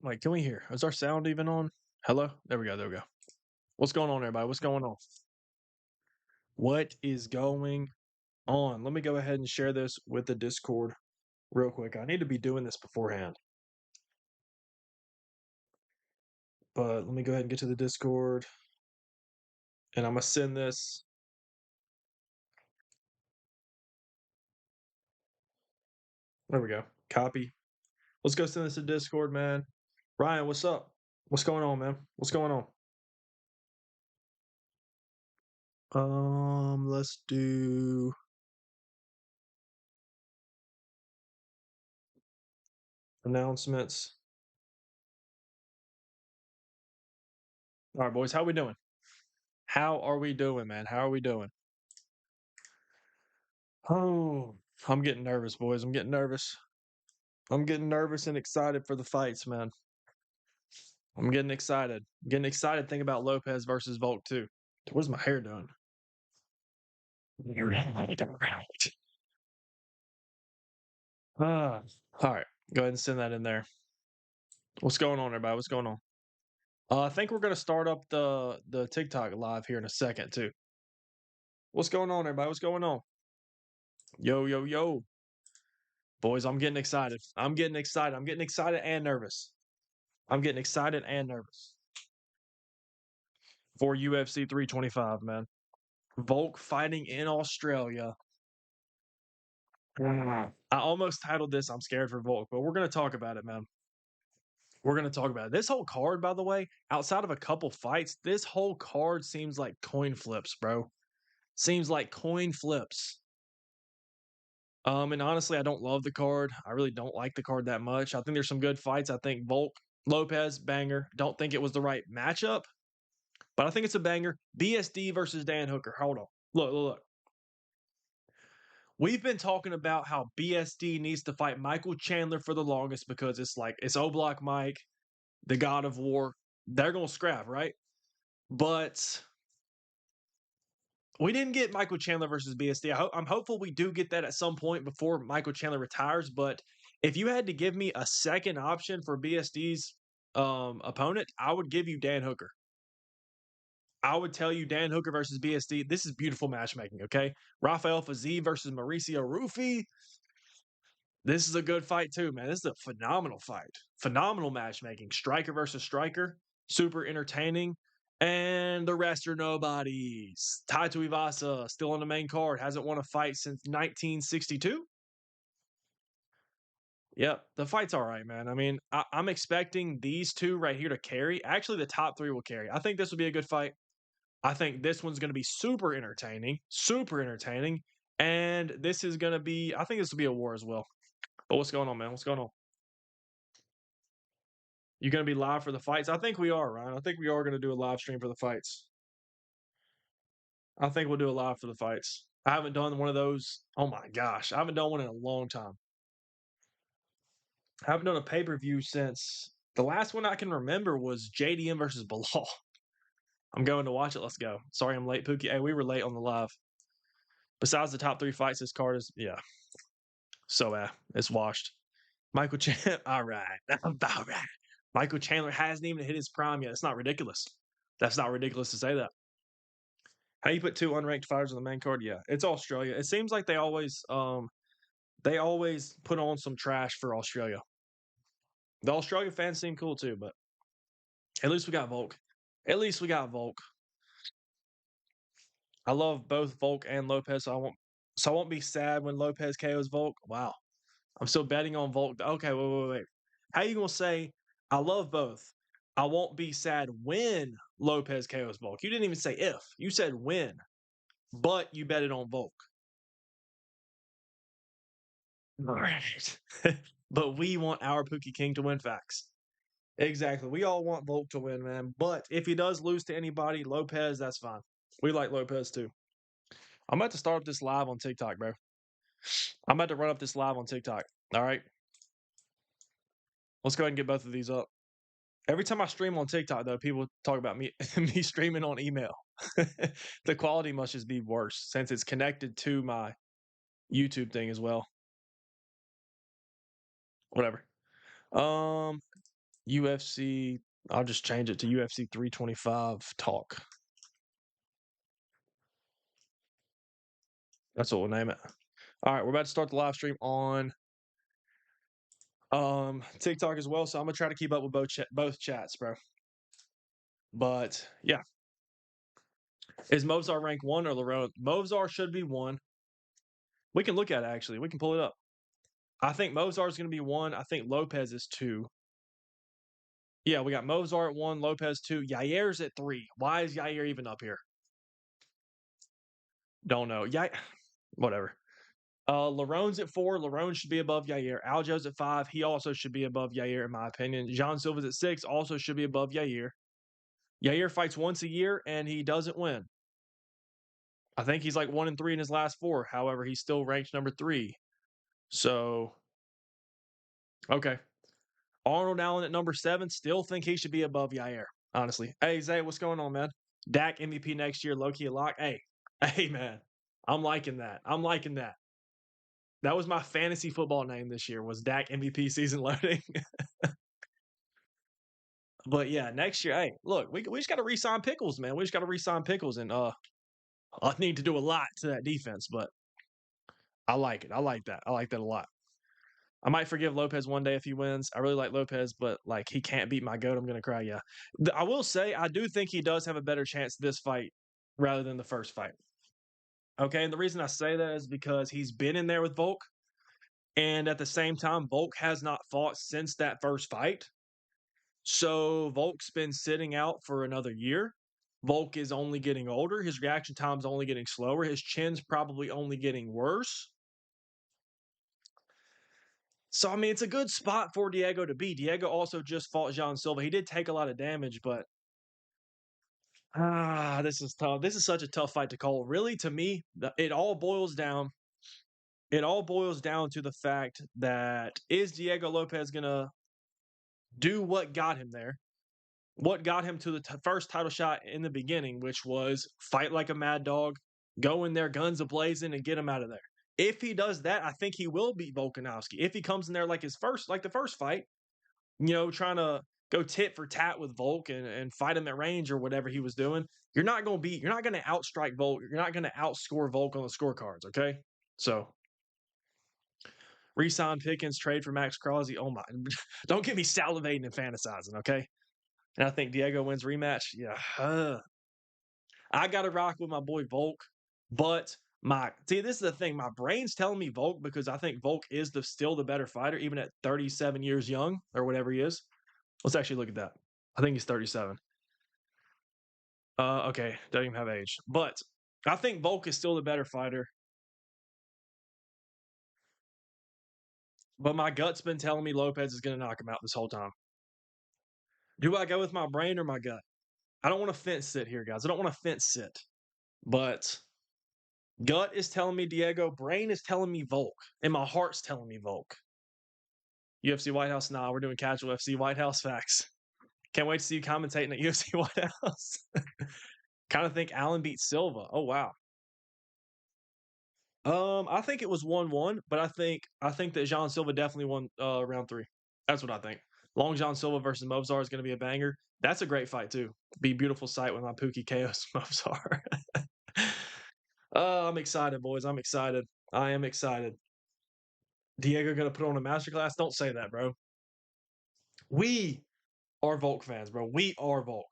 Like, can we hear? Is our sound even on? Hello? There we go. There we go. What's going on, everybody? What's going on? What is going on? Let me go ahead and share this with the Discord real quick. I need to be doing this beforehand. But let me go ahead and get to the Discord. And I'm going to send this. There we go. Copy. Let's go send this to Discord, man. Ryan, what's up? What's going on, man? What's going on? Let's do announcements. All right, boys, how we doing? How are we doing, man? How are we doing? Oh, I'm getting nervous, boys. I'm getting nervous. I'm getting nervous and excited for the fights, man. I'm getting excited. Getting excited thinking about Lopez versus Volk too. What's my hair doing? Ah, all right. Go ahead and send that in there. What's going on, everybody? What's going on? I think we're gonna start up the TikTok live here in a second too. What's going on, everybody? What's going on? Yo, yo, yo. Boys, I'm getting excited. I'm getting excited. I'm getting excited and nervous. I'm getting excited and nervous for UFC 325, man. Volk fighting in Australia. I almost titled this "I'm scared for Volk," but we're gonna talk about it, man. We're gonna talk about it. This whole card, by the way, outside of a couple fights, this whole card seems like coin flips, bro. Seems like coin flips. And honestly, I don't love the card. I really don't like the card that much. I think there's some good fights. I think Volk, Lopez, banger. Don't think it was the right matchup, but I think it's a banger. BSD versus Dan Hooker. Hold on. Look, look, look. We've been talking about how BSD needs to fight Michael Chandler for the longest because it's O Block Mike, the God of War. They're gonna scrap, right? But we didn't get Michael Chandler versus BSD. I'm hopeful we do get that at some point before Michael Chandler retires. But if you had to give me a second option for BSD's opponent, I would give you Dan Hooker. I would tell you Dan Hooker versus BSD. This is beautiful matchmaking, okay? Rafael Faziev versus Mauricio Rufy. This is a good fight too, man. This is a phenomenal fight. Phenomenal matchmaking. Striker versus striker. Super entertaining. And the rest are nobodies. Taito Ivasa still on the main card. Hasn't won a fight since 1962. Yep, the fight's all right, man. I mean, I'm expecting these two right here to carry. Actually, the top three will carry. I think this will be a good fight. I think this one's going to be super entertaining. Super entertaining. And this is going to be, I think this will be a war as well. But what's going on, man? What's going on? You going to be live for the fights? I think we are, Ryan. I think we are going to do a live stream for the fights. I think we'll do a live for the fights. I haven't done one of those. Oh my gosh, I haven't done one in a long time. I haven't done a pay per view since the last one I can remember was JDM versus Bilal. I'm going to watch it. Let's go. Sorry, I'm late, Pookie. Hey, we were late on the live. Besides the top three fights, this card is so it's washed. Michael Chandler, all right, all right. Michael Chandler hasn't even hit his prime yet. It's not ridiculous. That's not ridiculous to say that. How you put two unranked fighters on the main card? Yeah, it's Australia. It seems like they always put on some trash for Australia. The Australia fans seem cool too, but at least we got Volk. At least we got Volk. I love both Volk and Lopez, so I won't be sad when Lopez KOs Volk. Wow. I'm still betting on Volk. Okay, wait. How you gonna say I love both? I won't be sad when Lopez KOs Volk. You didn't even say if. You said when, but you bet it on Volk. All right. But we want our Pookie King to win facts. Exactly. We all want Volk to win, man. But if he does lose to anybody, Lopez, that's fine. We like Lopez too. I'm about to start up this live on TikTok, bro. I'm about to run up this live on TikTok. All right. Let's go ahead and get both of these up. Every time I stream on TikTok, though, people talk about me me streaming on email. The quality must just be worse since it's connected to my YouTube thing as well. Whatever. Um, UFC. I'll just change it to UFC 325 talk. That's what we'll name it. All right, we're about to start the live stream on TikTok as well, so I'm gonna try to keep up with both chats, bro. But yeah, is Mozart rank 1 or Lerone? Mozart should be 1. We can look at it actually. We can pull it up. I think Mozart is going to be 1. I think Lopez is 2. Yeah, we got Mozart 1, Lopez 2. Yair's at 3. Why is Yair even up here? Don't know. Whatever. Larone's at 4. Larone should be above Yair. Aljo's at 5. He also should be above Yair, in my opinion. Jean Silva's at 6. Also should be above Yair. Yair fights once a year, and he doesn't win. I think he's like 1-3 in his last 4. However, he's still ranked number 3. So, okay. Arnold Allen at number 7. Still think he should be above Yair, honestly. Hey, Zay, what's going on, man? Dak MVP next year, low-key a lock. Hey, man. I'm liking that. I'm liking that. That was my fantasy football name this year, was Dak MVP season loading. But yeah, next year, hey, look, we just got to re-sign Pickles, man. We just got to re-sign Pickles, and I need to do a lot to that defense, but I like it. I like that. I like that a lot. I might forgive Lopez one day if he wins. I really like Lopez, but like he can't beat my goat. I'm gonna cry. Yeah, I will say I do think he does have a better chance this fight rather than the first fight. Okay, and the reason I say that is because he's been in there with Volk, and at the same time, Volk has not fought since that first fight. So Volk's been sitting out for another year. Volk is only getting older. His reaction time's only getting slower. His chin's probably only getting worse. So, I mean, it's a good spot for Diego to be. Diego also just fought Jean Silva. He did take a lot of damage, but this is tough. This is such a tough fight to call. Really, to me, it all boils down. It all boils down to the fact that is Diego Lopez gonna do what got him there? What got him to the first title shot in the beginning, which was fight like a mad dog, go in there, guns a-blazing, and get him out of there. If he does that, I think he will beat Volkanovski. If he comes in there like the first fight, trying to go tit for tat with Volk and fight him at range or whatever he was doing, you're not going to outstrike Volk. You're not going to outscore Volk on the scorecards, okay? So, re-sign Pickens, trade for Max Crosby. Oh my, don't get me salivating and fantasizing, okay? And I think Diego wins rematch. Yeah. I got to rock with my boy Volk, but this is the thing. My brain's telling me Volk because I think Volk is still the better fighter, even at 37 years young or whatever he is. Let's actually look at that. I think he's 37. Okay, doesn't even have age. But I think Volk is still the better fighter. But my gut's been telling me Lopez is going to knock him out this whole time. Do I go with my brain or my gut? I don't want to fence sit here, guys. I don't want to fence sit. But gut is telling me Diego. Brain is telling me Volk. And my heart's telling me Volk. UFC White House? Nah, we're doing casual UFC White House facts. Can't wait to see you commentating at UFC White House. Kind of think Allen beat Silva. Oh, wow. I think it was 1-1, but I think that Jean Silva definitely won round 3. That's what I think. Long John Silva versus Mozart is going to be a banger. That's a great fight too. Be a beautiful sight when my Pookie KOs Mozart. I'm excited, boys. I'm excited. I am excited. Diego going to put on a masterclass? Don't say that, bro. We are Volk fans, bro. We are Volk.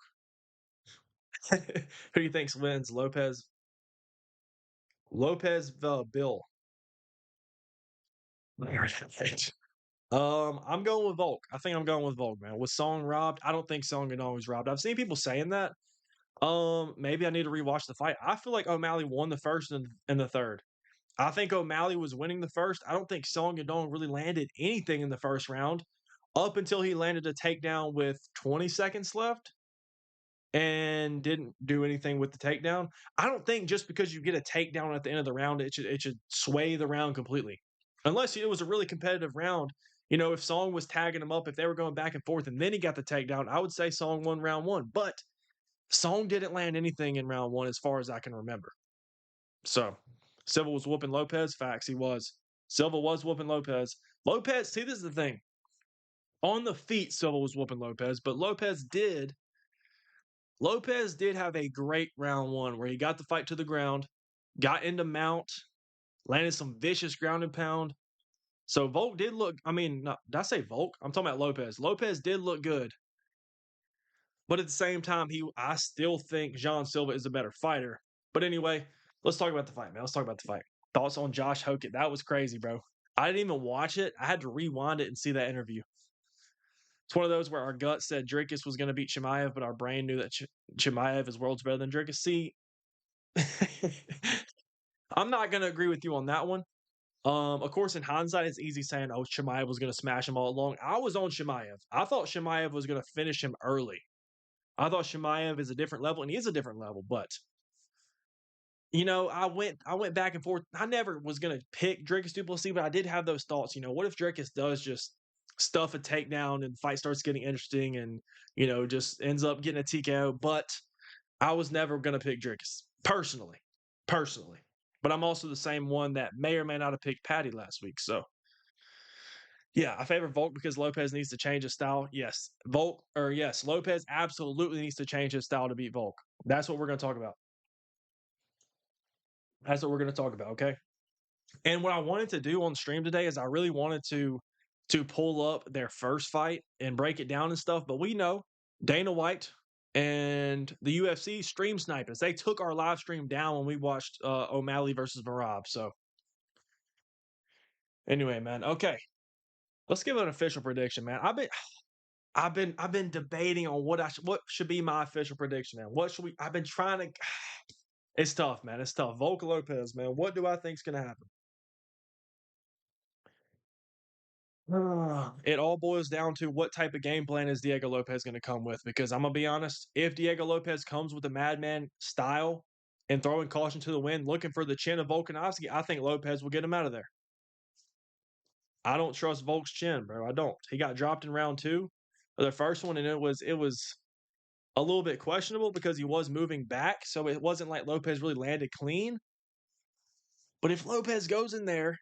Who do you think wins? Lopez, Bill. I'm going with Volk. I think I'm going with Volk, man. Was Song robbed? I don't think Song Yadong was robbed. I've seen people saying that. Maybe I need to rewatch the fight. I feel like O'Malley won the first and the third. I think O'Malley was winning the first. I don't think Song Yadong really landed anything in the first round up until he landed a takedown with 20 seconds left and didn't do anything with the takedown. I don't think just because you get a takedown at the end of the round, it should sway the round completely. Unless it was a really competitive round. If Song was tagging him up, if they were going back and forth and then he got the takedown, I would say Song won round 1. But Song didn't land anything in round 1 as far as I can remember. So, Silva was whooping Lopez. Facts, he was. Silva was whooping Lopez. See, this is the thing. On the feet, Silva was whooping Lopes, but Lopes did have a great round one where he got the fight to the ground, got into mount, landed some vicious ground and pound. So Volk did look. I mean, did I say Volk? I'm talking about Lopes. Lopes did look good, but at the same time, I still think Jean Silva is a better fighter. But anyway, let's talk about the fight, man. Let's talk about the fight. Thoughts on Josh Hokett? That was crazy, bro. I didn't even watch it. I had to rewind it and see that interview. It's one of those where our gut said Dricus was going to beat Chimaev, but our brain knew that Chimaev is worlds better than Dricus. See, I'm not going to agree with you on that one. Of course, in hindsight, it's easy saying, "Oh, Chimaev was going to smash him all along." I was on Chimaev. I thought Chimaev was going to finish him early. I thought Chimaev is a different level, and he is a different level. But I went back and forth. I never was going to pick Dricus du Plessis, but I did have those thoughts. What if Dricus does just stuff a takedown and the fight starts getting interesting, and just ends up getting a TKO? But I was never going to pick Dricus personally. But I'm also the same one that may or may not have picked Patty last week. So, yeah, I favor Volk because Lopes needs to change his style. Yes, Lopes absolutely needs to change his style to beat Volk. That's what we're going to talk about. Okay? And what I wanted to do on stream today is I really wanted to pull up their first fight and break it down and stuff. But we know Dana White and the UFC stream snipers. They took our live stream down when we watched O'Malley versus Marab. So anyway, man. Okay, let's give an official prediction, man. I've been debating on what should be my official prediction, man. What should we? I've been trying to. It's tough, man. It's tough. Volk Lopes, man. What do I think's gonna happen? It all boils down to what type of game plan is Diego Lopes going to come with. Because I'm going to be honest, if Diego Lopes comes with a madman style and throwing caution to the wind, looking for the chin of Volkanovski, I think Lopes will get him out of there. I don't trust Volk's chin, bro. I don't. He got dropped in round 2 of the first one, and it was a little bit questionable because he was moving back, so it wasn't like Lopes really landed clean. But if Lopes goes in there,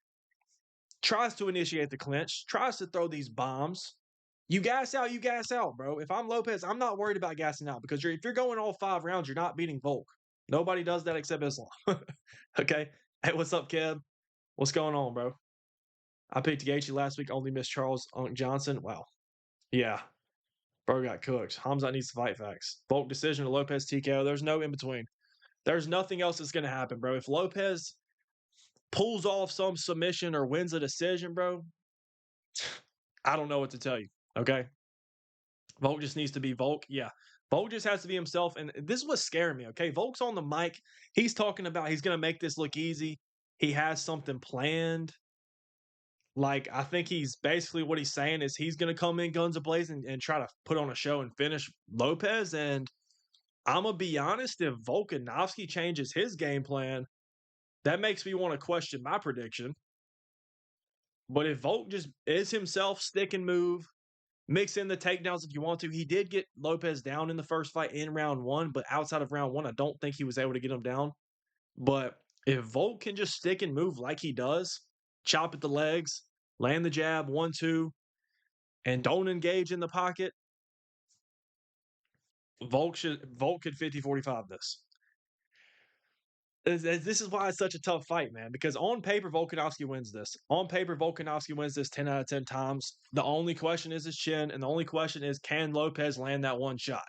tries to initiate the clinch, tries to throw these bombs, you gas out, bro. If I'm Lopes, I'm not worried about gassing out because if you're going all 5 rounds, you're not beating Volk. Nobody does that except Islam. Okay? Hey, what's up, Kev? What's going on, bro? I picked Gaethje last week, only missed Charles Johnson. Wow. Yeah. Bro got cooked. Hamzat needs to fight facts. Volk decision to Lopes TKO. There's no in between. There's nothing else that's going to happen, bro. If Lopes pulls off some submission or wins a decision, bro, I don't know what to tell you. Okay? Volk just needs to be Volk. Yeah. Volk just has to be himself. And this is what's scaring me. Okay. Volk's on the mic. He's talking about he's going to make this look easy. He has something planned. Like, I think he's basically what he's saying is he's going to come in guns a-blazing and try to put on a show and finish Lopes. And I'm going to be honest, if Volkanovski changes his game plan, that makes me want to question my prediction. But if Volk just is himself, stick and move, mix in the takedowns if you want to. He did get Lopes down in the first fight in round 1, but outside of round 1, I don't think he was able to get him down. But if Volk can just stick and move like he does, chop at the legs, land the jab, 1-2, and don't engage in the pocket, Volk could 50-45 this. This is why it's such a tough fight, man, because on paper, Volkanovski wins this. On paper, Volkanovski wins this 10 out of 10 times. The only question is his chin, and the only question is, can Lopes land that one shot?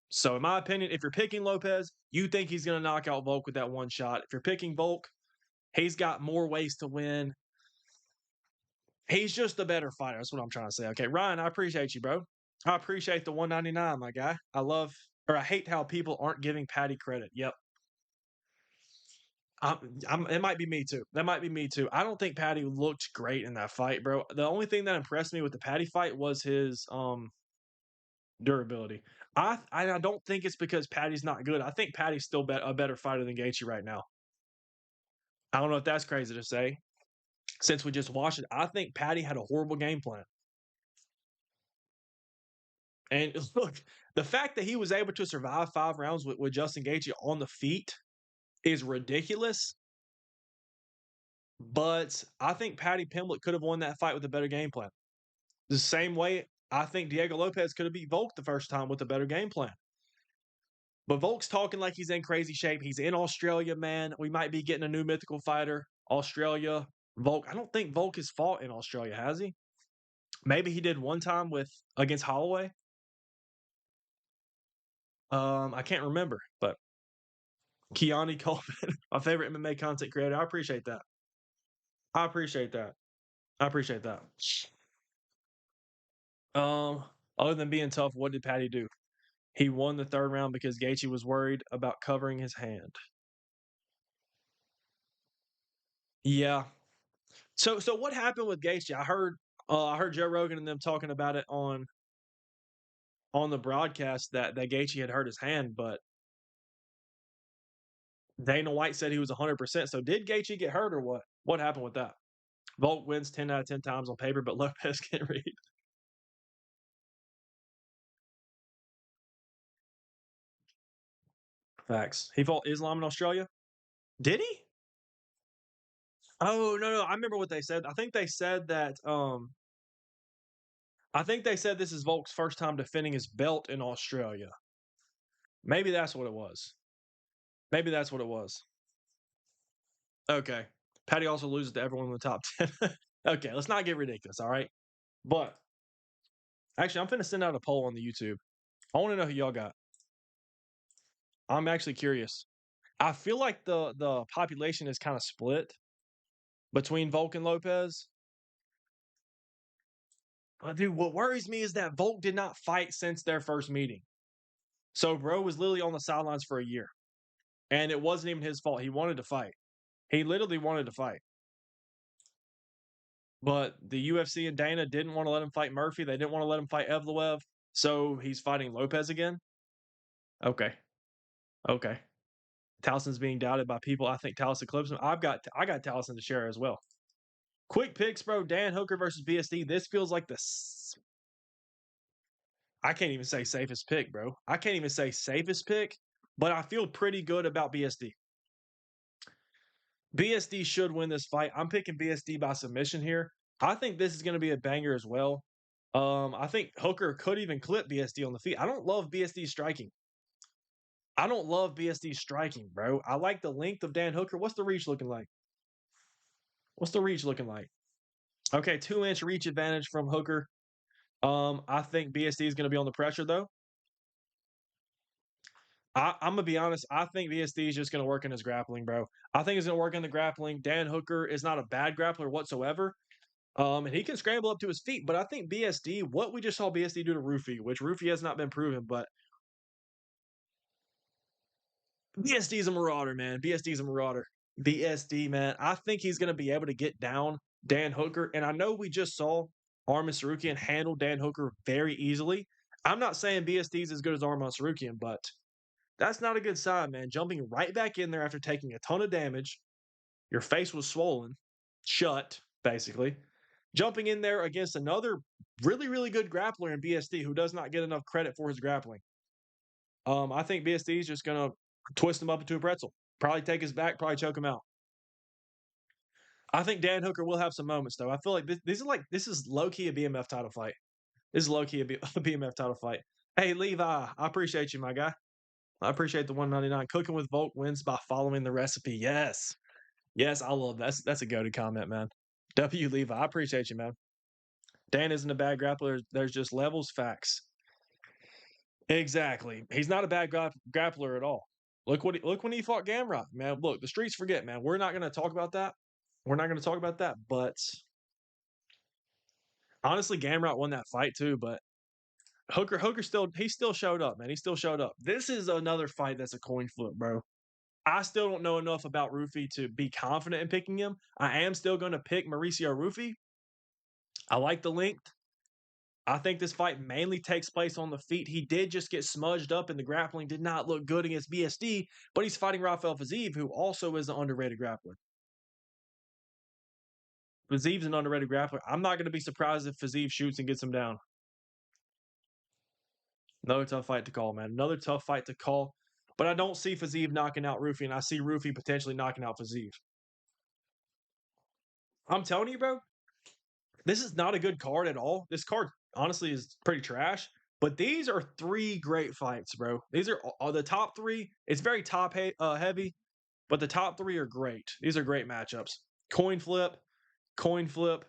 So, in my opinion, if you're picking Lopes, you think he's going to knock out Volk with that one shot. If you're picking Volk, he's got more ways to win. He's just a better fighter. That's what I'm trying to say. Okay, Ryan, I appreciate you, bro. I appreciate the 199, my guy. I hate how people aren't giving Patty credit. Yep. It might be me too. That might be me too. I don't think Patty looked great in that fight, bro. The only thing that impressed me with the Patty fight was his durability. I don't think it's because Patty's not good. I think Patty's still a better fighter than Gaethje right now. I don't know if that's crazy to say. Since we just watched it, I think Patty had a horrible game plan. And look, the fact that he was able to survive 5 rounds with Justin Gaethje on the feet is ridiculous. But I think Patty Pimblett could have won that fight with a better game plan. The same way I think Diego Lopes could have beat Volk the first time with a better game plan. But Volk's talking like he's in crazy shape. He's in Australia, man. We might be getting a new mythical fighter. Australia, Volk. I don't think Volk has fought in Australia, has he? Maybe he did one time with against Holloway. I can't remember, but Keani Coleman, my favorite MMA content creator. I appreciate that. I appreciate that. I appreciate that. Um, Other than being tough, what did Patty do? He won the third round because Gaethje was worried about covering his hand. Yeah. So what happened with Gaethje? I heard Joe Rogan and them talking about it on the broadcast that Gaethje had hurt his hand, but Dana White said he was 100%. So did Gaethje get hurt or what? What happened with that? Volk wins 10 out of 10 times on paper, but Lopez can't read. Facts. He fought Islam in Australia? Did he? Oh, no, no. I remember what they said. I think they said this is Volk's first time defending his belt in Australia. Maybe that's what it was. Maybe that's what it was. Okay. Patty also loses to everyone in the top 10. Okay, let's not get ridiculous, all right? But actually, I'm finna send out a poll on the YouTube. I want to know who y'all got. I'm actually curious. I feel like the population is kind of split between Volk and Lopez. But dude, what worries me is that Volk did not fight since their first meeting. So bro was literally on the sidelines for a year. And it wasn't even his fault. He wanted to fight. He literally wanted to fight. But the UFC and Dana didn't want to let him fight Murphy. They didn't want to let him fight Evloev. So he's fighting Lopez again. Okay. Okay. Towson's being doubted by people. I think Towson clips him. I got Towson to share as well. Quick picks, bro. Dan Hooker versus BSD. This feels like I can't even say safest pick, bro. I can't even say safest pick, but I feel pretty good about BSD. BSD should win this fight. I'm picking BSD by submission here. I think this is going to be a banger as well. I think Hooker could even clip BSD on the feet. I don't love BSD striking. I don't love BSD striking, bro. I like the length of Dan Hooker. What's the reach looking like? What's the reach looking like? Okay, 2-inch reach advantage from Hooker. I think BSD is going to be on the pressure though. I'm gonna be honest. I think VSD is just gonna work in his grappling, bro. I think he's gonna work in the grappling. Dan Hooker is not a bad grappler whatsoever, and he can scramble up to his feet. But I think BSD, what we just saw BSD do to Rufy, which Rufy has not been proven, but BSD is a marauder, man. BSD is a marauder. BSD, man. I think he's gonna be able to get down Dan Hooker, and I know we just saw Arman Sarukian handle Dan Hooker very easily. I'm not saying BSD is as good as Arman Sarukian, but that's not a good sign, man. Jumping right back in there after taking a ton of damage. Your face was swollen, shut, basically. Jumping in there against another really, really good grappler in BSD who does not get enough credit for his grappling. I think BSD is just going to twist him up into a pretzel. Probably take his back, probably choke him out. I think Dan Hooker will have some moments, though. I feel like this is low key a BMF title fight. This is low key a BMF title fight. Hey, Levi, I appreciate you, my guy. I appreciate the 199. Cooking with Volk wins by following the recipe. Yes. Yes, I love that. That's a go-to comment, man. W. Levi, I appreciate you, man. Dan isn't a bad grappler. There's just levels, facts. Exactly. He's not a bad grappler at all. Look when he fought Gamrot, man. Look, the streets forget, man. We're not going to talk about that. We're not going to talk about that. But honestly, Gamrot won that fight too. But Hooker still showed up, man. He still showed up. This is another fight that's a coin flip, bro. I still don't know enough about Rufy to be confident in picking him. I am still going to pick Mauricio Rufy. I like the length. I think this fight mainly takes place on the feet. He did just get smudged up in the grappling, did not look good against BSD, but he's fighting Rafael Fiziev, who also is an underrated grappler. Fiziev's an underrated grappler. I'm not going to be surprised if Fiziev shoots and gets him down. Another tough fight to call, man. Another tough fight to call. But I don't see Fiziev knocking out Rufy, and I see Rufy potentially knocking out Fiziev. I'm telling you, bro, This is not a good card at all. This card honestly is pretty trash. But these are 3 great fights, bro. These are the top 3. It's very heavy, but the top 3 are great. These are great matchups. Coin flip, coin flip,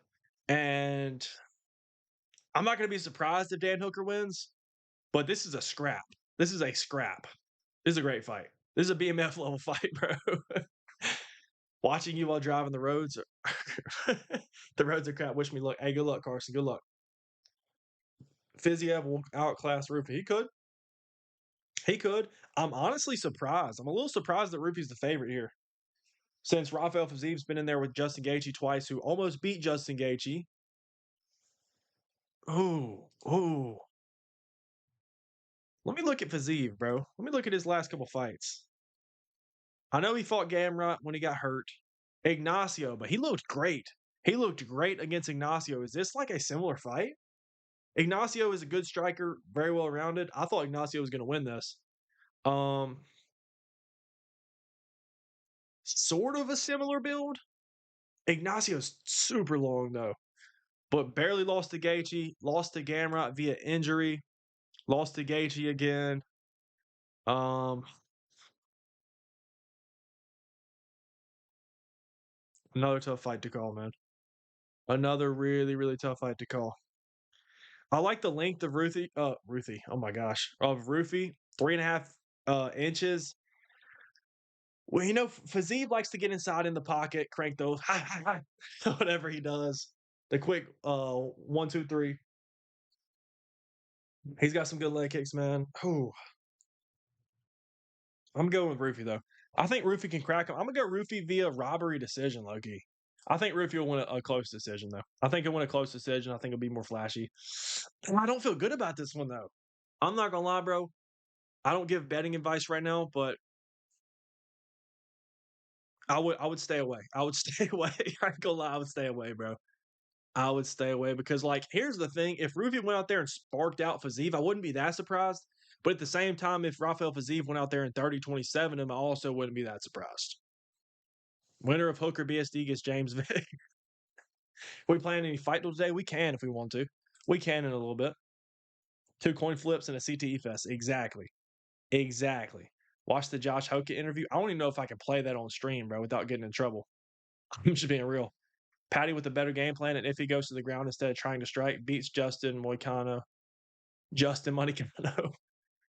and I'm not going to be surprised if Dan Hooker wins, but this is a scrap. This is a scrap. This is a great fight. This is a BMF level fight, bro. Watching you while driving the roads, the roads are crap. Wish me luck. Hey, good luck, Carson. Good luck. Fiziev will outclass Rupee. He could. He could. I'm honestly surprised. I'm a little surprised that Rupee's the favorite here. Since Rafael Fiziev's been in there with Justin Gaethje twice, who almost beat Justin Gaethje. Ooh. Let me look at Fiziev, bro. Let me look at his last couple fights. I know he fought Gamrot when he got hurt. Ignacio, but he looked great. He looked great against Ignacio. Is this like a similar fight? Ignacio is a good striker, very well rounded. I thought Ignacio was going to win this. Sort of a similar build. Ignacio's super long though, but barely lost to Gaethje, lost to Gamrot via injury, lost to Gaethje again. Another tough fight to call, man. Another really, really tough fight to call. I like the length of Ruthie. Oh my gosh, of Rufy, 3.5 inches. Well, you know, Fiziev likes to get inside in the pocket, crank those, whatever he does. The quick 1, 2, 3. He's got some good leg kicks, man. Ooh. I'm going with Rufy though. I think Rufy can crack him. I'm gonna go Rufy via robbery decision, Loki. I think Rufy will win a close decision though. I think he'll win a close decision. I think it'll be more flashy. And I don't feel good about this one though. I'm not gonna lie, bro. I don't give betting advice right now, but I would stay away. I would stay away. I ain't gonna lie, I would stay away, bro. I would stay away because, like, here's the thing: if Rufy went out there and sparked out Fiziev, I wouldn't be that surprised. But at the same time, if Rafael Fiziev went out there and 30-27 him, I also wouldn't be that surprised. Winner of Hooker BSD gets James Vick. We playing any fight today? We can if we want to. We can in a little bit. 2 coin flips and a CTE fest. Exactly. Watch the Josh Hoka interview. I don't even know if I can play that on stream, bro, without getting in trouble. I'm just being real. Patty with a better game plan, and if he goes to the ground instead of trying to strike, beats Justin Moicano. Justin Moicano.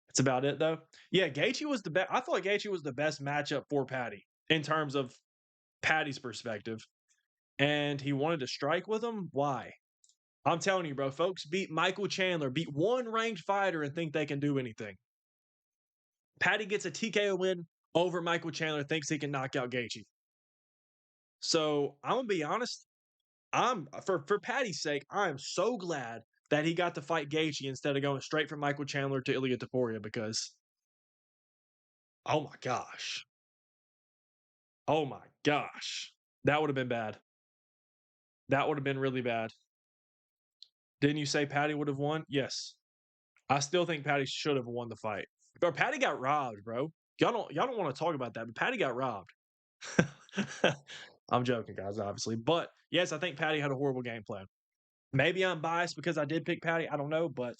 That's about it, though. Yeah, Gaethje was the best. I thought Gaethje was the best matchup for Patty in terms of Patty's perspective. And he wanted to strike with him. Why? I'm telling you, bro, folks beat Michael Chandler, beat one ranked fighter and think they can do anything. Patty gets a TKO win over Michael Chandler, thinks he can knock out Gaethje. So I'm gonna be honest. I'm for Patty's sake, I am so glad that he got to fight Gaethje instead of going straight from Michael Chandler to Ilia Topuria because, oh my gosh, that would have been bad. That would have been really bad. Didn't you say Patty would have won? Yes. I still think Patty should have won the fight. Bro, Patty got robbed, bro. Y'all don't want to talk about that, but Patty got robbed. I'm joking, guys, obviously. But yes, I think Patty had a horrible game plan. Maybe I'm biased because I did pick Patty. I don't know, but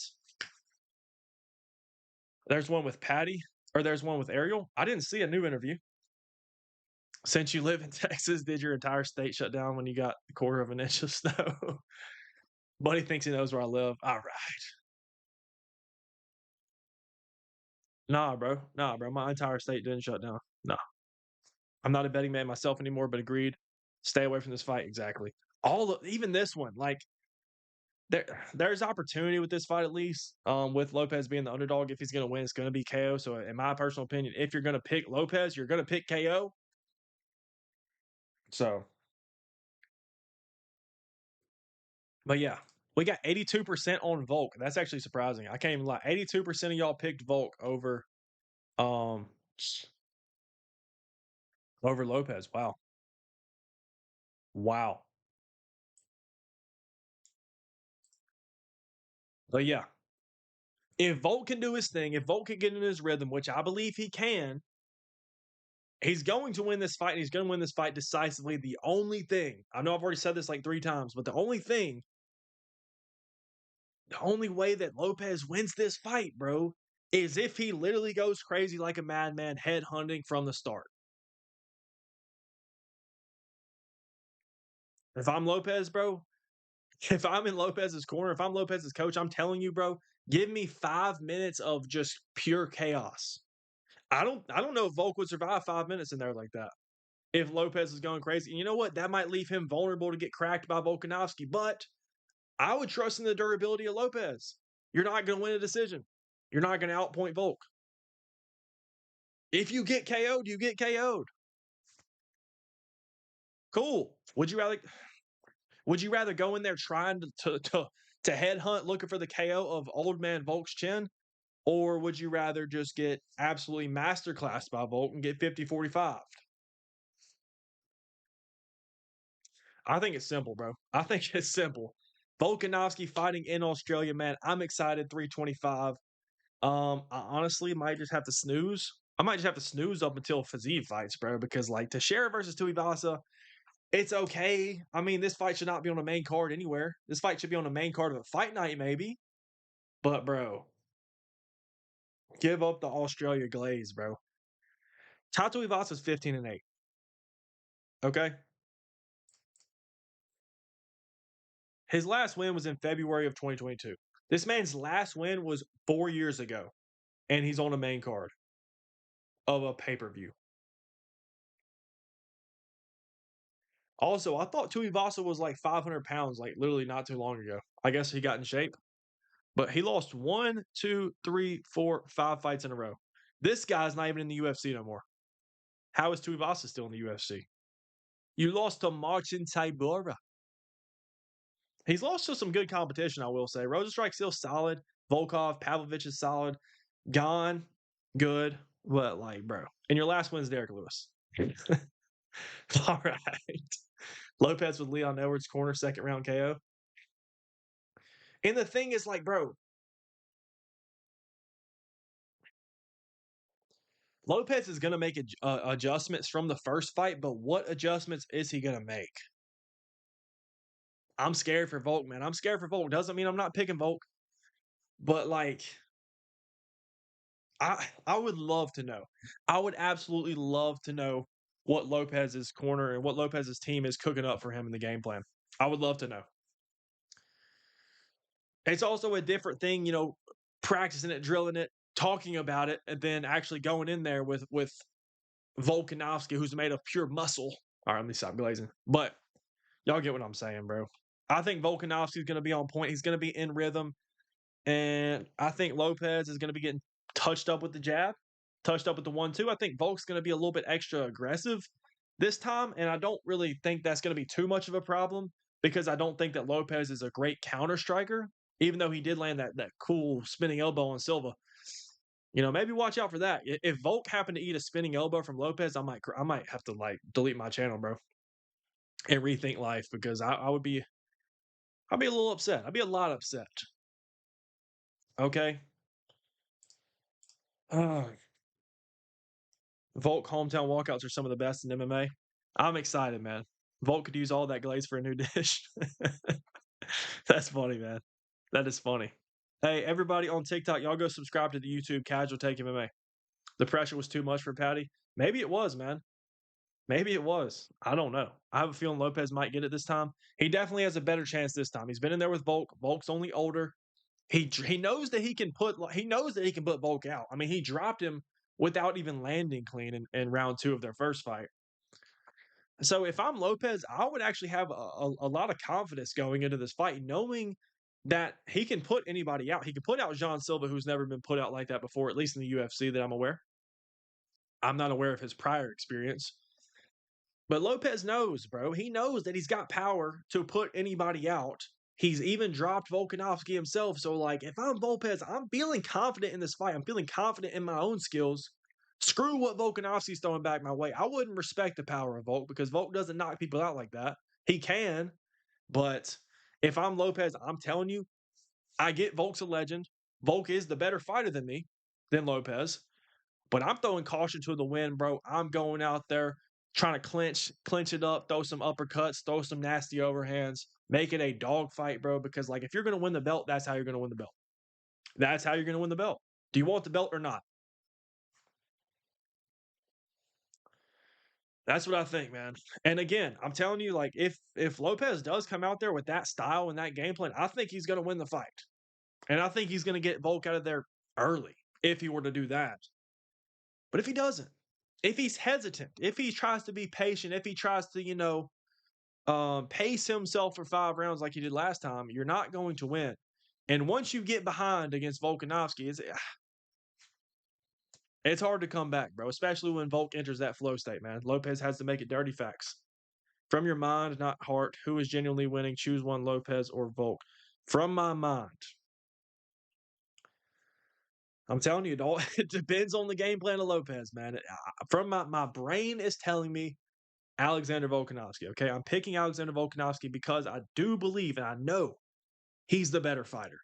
there's one with Patty, or there's one with Ariel. I didn't see a new interview. Since you live in Texas, did your entire state shut down when you got a quarter of an inch of snow? Buddy thinks he knows where I live. All right. Nah, bro. My entire state didn't shut down. No. I'm not a betting man myself anymore, but agreed. Stay away from this fight. Exactly. Even this one, like there's opportunity with this fight at least. With Lopez being the underdog, if he's going to win, it's going to be KO. So, in my personal opinion, if you're going to pick Lopez, you're going to pick KO. So, but yeah, we got 82% on Volk. That's actually surprising. I can't even lie. 82% of y'all picked Volk over Lopez. Wow. But yeah, if Volk can do his thing, if Volk can get in his rhythm, which I believe he can, he's going to win this fight. And he's going to win this fight decisively. The only thing, I know I've already said this like 3 times, but the only thing The only way that Lopez wins this fight, bro, is if he literally goes crazy like a madman, head hunting from the start. If I'm Lopez, bro, if I'm in Lopez's corner, if I'm Lopez's coach, I'm telling you, bro, give me 5 minutes of just pure chaos. I don't know if Volk would survive 5 minutes in there like that. If Lopez is going crazy. And you know what? That might leave him vulnerable to get cracked by Volkanovski, but I would trust in the durability of Lopez. You're not going to win a decision. You're not going to outpoint Volk. If you get KO'd, you get KO'd. Cool. Would you rather go in there trying to headhunt looking for the KO of old man Volk's chin? Or would you rather just get absolutely masterclassed by Volk and get 50-45? I think it's simple, bro. I think it's simple. Volkanovski fighting in Australia, man. I'm excited. 325. I honestly might just have to snooze. I might just have to snooze up until Fiziev fights, bro, because like Teixeira versus Tuivasa, it's okay. I mean, this fight should not be on the main card anywhere. This fight should be on the main card of a fight night, maybe. But bro, give up the Australia glaze, bro. Tato Ivasa's 15-8. Okay. His last win was in February of 2022. This man's last win was 4 years ago, and he's on the main card of a pay-per-view. Also, I thought Tuivasa was like 500 pounds, like literally not too long ago. I guess he got in shape, but he lost 1, 2, 3, 4, 5 fights in a row. This guy's not even in the UFC no more. How is Tuivasa still in the UFC? You lost to Marcin Tybura. He's lost to some good competition, I will say. Rosenstrike's still solid. Volkov, Pavlovich is solid. Gone, good, but like, bro. And your last win's Derek Lewis. All right. Lopez with Leon Edwards, corner, second round KO. And the thing is, like, bro, Lopez is going to make adjustments from the first fight, but what adjustments is he going to make? I'm scared for Volk, man. I'm scared for Volk. Doesn't mean I'm not picking Volk, but like, I would love to know. I would absolutely love to know what Lopez's corner and what Lopez's team is cooking up for him in the game plan. I would love to know. It's also a different thing, practicing it, drilling it, talking about it, and then actually going in there with Volkanovski, who's made of pure muscle. All right, let me stop glazing. But y'all get what I'm saying, bro. I think Volkanovski's going to be on point. He's going to be in rhythm. And I think Lopez is going to be getting touched up with the jab, touched up with the 1-2. I think Volk's going to be a little bit extra aggressive this time. And I don't really think that's going to be too much of a problem because I don't think that Lopez is a great counter striker, even though he did land that cool spinning elbow on Silva. Maybe watch out for that. If Volk happened to eat a spinning elbow from Lopez, I might have to like delete my channel, bro, and rethink life because I'd be a little upset. I'd be a lot upset. Okay. Volk hometown walkouts are some of the best in MMA. I'm excited, man. Volk could use all that glaze for a new dish. That's funny, man. That is funny. Hey, everybody on TikTok, y'all go subscribe to the YouTube Casual Take MMA. The pressure was too much for Patty. Maybe it was, man. Maybe it was. I don't know. I have a feeling Lopez might get it this time. He definitely has a better chance this time. He's been in there with Volk. Volk's only older. He knows that he can put Volk out. I mean, he dropped him without even landing clean in round 2 of their first fight. So if I'm Lopez, I would actually have a lot of confidence going into this fight, knowing that he can put anybody out. He can put out Jean Silva, who's never been put out like that before, at least in the UFC that I'm aware. I'm not aware of his prior experience. But Lopez knows, bro. He knows that he's got power to put anybody out. He's even dropped Volkanovski himself. So, like, if I'm Lopez, I'm feeling confident in this fight. I'm feeling confident in my own skills. Screw what Volkanovski's throwing back my way. I wouldn't respect the power of Volk because Volk doesn't knock people out like that. He can, but if I'm Lopez, I'm telling you, I get Volk's a legend. Volk is the better fighter than Lopez. But I'm throwing caution to the wind, bro. I'm going out there trying to clinch it up, throw some uppercuts, throw some nasty overhands. Make it a dogfight, bro, because, like, if you're gonna win the belt, that's how you're gonna win the belt. That's how you're gonna win the belt. Do you want the belt or not? That's what I think, man. And again, I'm telling you, like, if Lopez does come out there with that style and that game plan, I think he's gonna win the fight. And I think he's gonna get Volk out of there early if he were to do that. But if he doesn't, if he's hesitant, if he tries to be patient, if he tries to, pace himself for 5 rounds like he did last time, you're not going to win. And once you get behind against Volkanovski, it's hard to come back, bro, especially when Volk enters that flow state, man. Lopez has to make it dirty facts. From your mind, not heart, who is genuinely winning? Choose one, Lopez or Volk. From my mind, I'm telling you, it all it depends on the game plan of Lopez, man. From my brain is telling me Alexander Volkanovski. Okay, I'm picking Alexander Volkanovski because I do believe and I know he's the better fighter.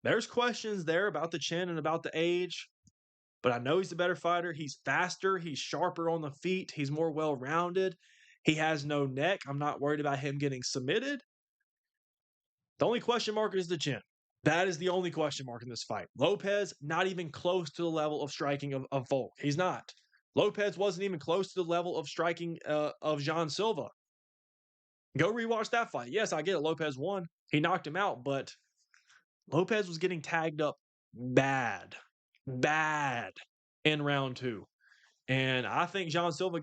There's questions there about the chin and about the age, but I know he's the better fighter. He's faster, he's sharper on the feet, he's more well-rounded. He has no neck. I'm not worried about him getting submitted. The only question mark is the chin. That is the only question mark in this fight. Lopez, not even close to the level of striking of Volk. He's not. Lopez wasn't even close to the level of striking of Jean Silva. Go rewatch that fight. Yes, I get it. Lopez won. He knocked him out, but Lopez was getting tagged up bad in round 2. And I think Jean Silva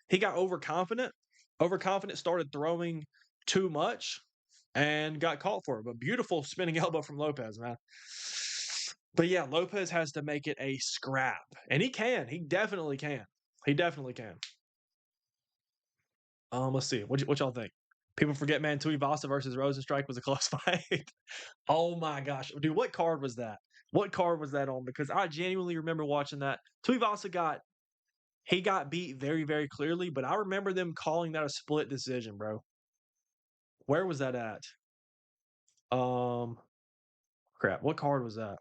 he got overconfident. Overconfident, started throwing too much and got caught for it. But beautiful spinning elbow from Lopez, man. But yeah, Lopez has to make it a scrap. And he can. He definitely can. He definitely can. Let's see. What y'all think? People forget, man, Tuivasa versus Rosenstrike was a close fight. Oh my gosh. Dude, what card was that? What card was that on? Because I genuinely remember watching that. Tuivasa got beat very, very clearly, but I remember them calling that a split decision, bro. Where was that at? Crap. What card was that?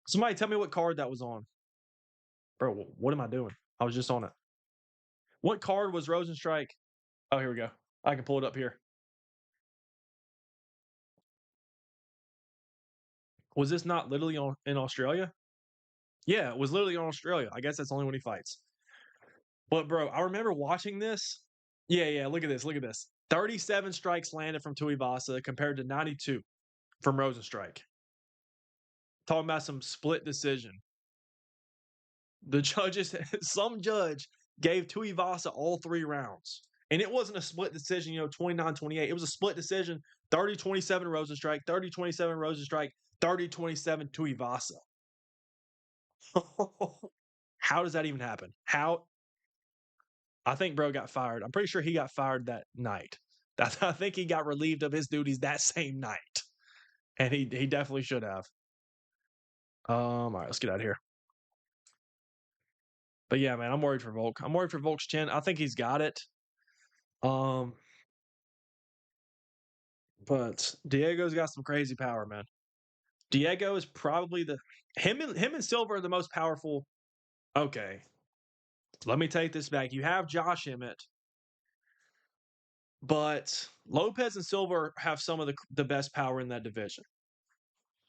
Somebody tell me what card that was on. Bro, what am I doing? I was just on it. What card was Rosenstrike? Oh, here we go. I can pull it up here. Was this not literally in Australia? Yeah, it was literally in Australia. I guess that's only when he fights. But bro, I remember watching this. Yeah, look at this. Look at this. 37 strikes landed from Tuivasa compared to 92 from Rosenstrike. Talking about some split decision. The judges, some judge gave Tuivasa all 3 rounds. And it wasn't a split decision, 29-28. It was a split decision, 30-27 Rosenstrike, 30-27 Rosenstrike, 30-27 Tuivasa. How does that even happen? I think bro got fired. I'm pretty sure he got fired that night. I think he got relieved of his duties that same night. And he definitely should have. All right, let's get out of here. But yeah, man, I'm worried for Volk. I'm worried for Volk's chin. I think he's got it. But Diego's got some crazy power, man. Diego is probably him and Silva are the most powerful. Okay, let me take this back. You have Josh Emmett, but Lopez and Silva have some of the best power in that division.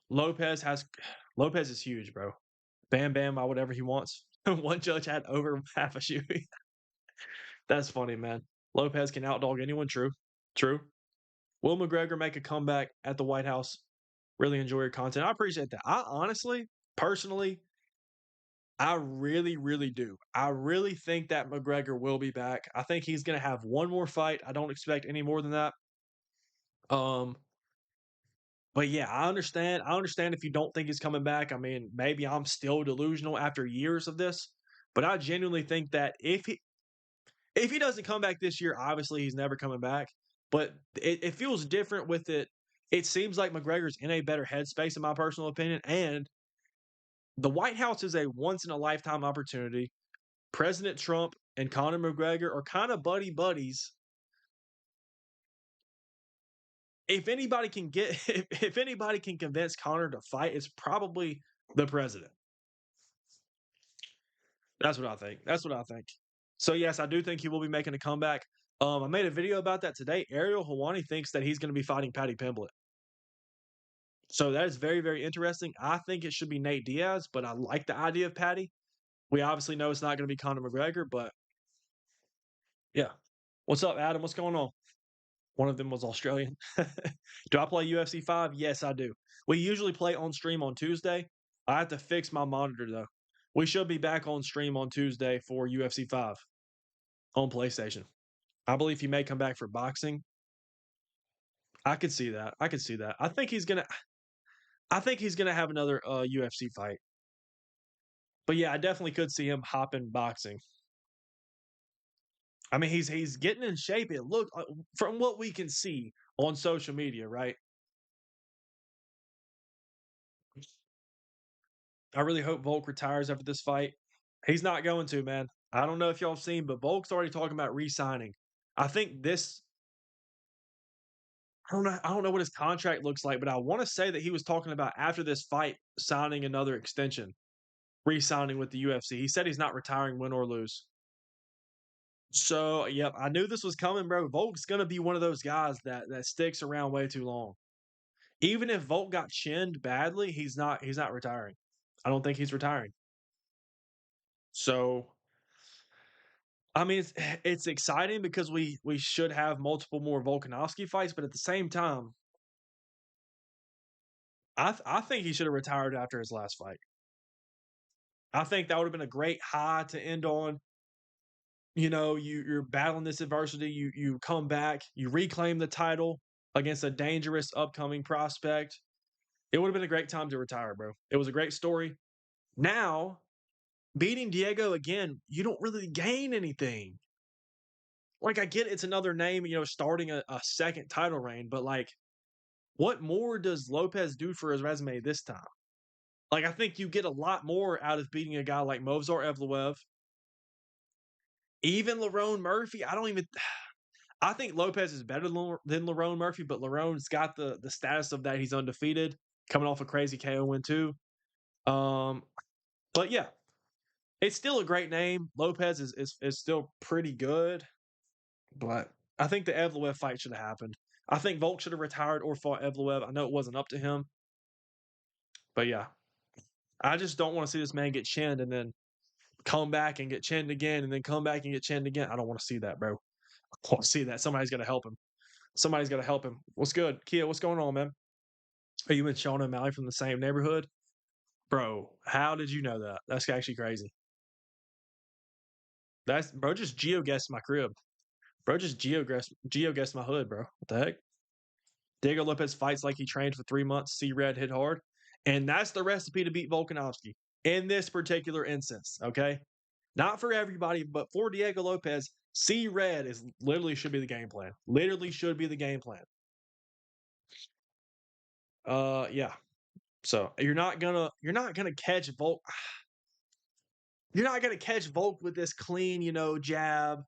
Lopez is huge, bro. Bam Bam by whatever he wants. One judge had over half a shoe. That's funny, man. Lopez can outdog anyone. True. Will McGregor make a comeback at the White House? Really enjoy your content. I appreciate that. I honestly, personally, I really, really do. I really think that McGregor will be back. I think he's going to have one more fight. I don't expect any more than that. But yeah, I understand. I understand if you don't think he's coming back. I mean, maybe I'm still delusional after years of this, but I genuinely think that if he doesn't come back this year, obviously he's never coming back. But it feels different with it. It seems like McGregor's in a better headspace, in my personal opinion, and the White House is a once in a lifetime opportunity. President Trump and Conor McGregor are kind of buddies. If anybody can if anybody can convince Conor to fight, it's probably the president. That's what I think. So yes, I do think he will be making a comeback. I made a video about that today. Ariel Helwani thinks that he's going to be fighting Paddy Pimblett. So that is very, very interesting. I think it should be Nate Diaz, but I like the idea of Paddy. We obviously know it's not going to be Conor McGregor, but yeah. What's up, Adam? What's going on? One of them was Australian. Do I play UFC 5? Yes, I do. We usually play on stream on Tuesday. I have to fix my monitor though. We should be back on stream on Tuesday for UFC 5 on PlayStation. I believe he may come back for boxing. I could see that. I could see that. I think he's gonna have another UFC fight. But yeah, I definitely could see him hopping boxing. I mean, he's getting in shape. It look from what we can see on social media, right? I really hope Volk retires after this fight. He's not going to, man. I don't know if y'all have seen, but Volk's already talking about re-signing. I think this. I don't know. I don't know what his contract looks like, but I want to say that he was talking about after this fight signing another extension, re-signing with the UFC. He said he's not retiring, win or lose. So, yep, I knew this was coming, bro. Volk's gonna be one of those guys that sticks around way too long. Even if Volk got chinned badly, he's not retiring. I don't think he's retiring. So, I mean, it's exciting because we should have multiple more Volkanovski fights, but at the same time, I think he should have retired after his last fight. I think that would have been a great high to end on. You know, you're battling this adversity, you come back, you reclaim the title against a dangerous upcoming prospect. It would have been a great time to retire, bro. It was a great story. Now, beating Diego again, you don't really gain anything. Like, I get it's another name, starting a second title reign, but like, what more does Lopez do for his resume this time? Like, I think you get a lot more out of beating a guy like Movsar Evloev, even Lerone Murphy. I think Lopez is better than Lerone Murphy, but Lerone's got the status of that he's undefeated, coming off a crazy KO win too. Um, but yeah, it's still a great name. Lopez is still pretty good, but I think the Evloev fight should have happened. I think Volk should have retired or fought Evloev. I know it wasn't up to him, but yeah, I just don't want to see this man get chinned and then come back and get chinned again and then come back and get chinned again. I don't want to see that, bro. I want to see that. Somebody's got to help him. Somebody's got to help him. What's good, Kia? What's going on, man? Are you and Sean O'Malley from the same neighborhood? Bro, how did you know that? That's actually crazy. That's bro just geo guessed my crib. Bro just geo guessed my hood, bro. What the heck? Diego Lopez fights like he trained for 3 months, see red, hit hard. And that's the recipe to beat Volkanovski in this particular instance, okay? Not for everybody, but for Diego Lopez, see red is literally should be the game plan. Literally should be the game plan. Yeah. So you're not gonna catch Volk. You're not gonna catch Volk with this clean, jab,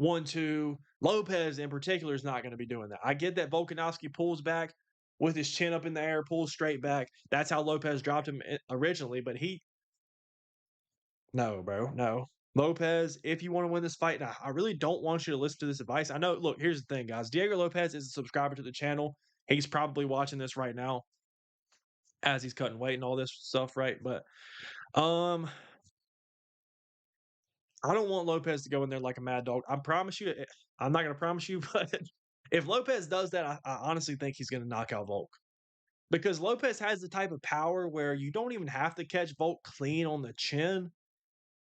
1-2. Lopez in particular is not gonna be doing that. I get that Volkanovski pulls back with his chin up in the air, pulls straight back. That's how Lopez dropped him originally, but no, bro, no. Lopez, if you want to win this fight, now, I really don't want you to listen to this advice. I know, look, here's the thing, guys. Diego Lopez is a subscriber to the channel. He's probably watching this right now as he's cutting weight and all this stuff, right? But um I don't want Lopez to go in there like a mad dog. I promise you, I'm not going to promise you, but if Lopez does that, I honestly think he's going to knock out Volk because Lopez has the type of power where you don't even have to catch Volk clean on the chin.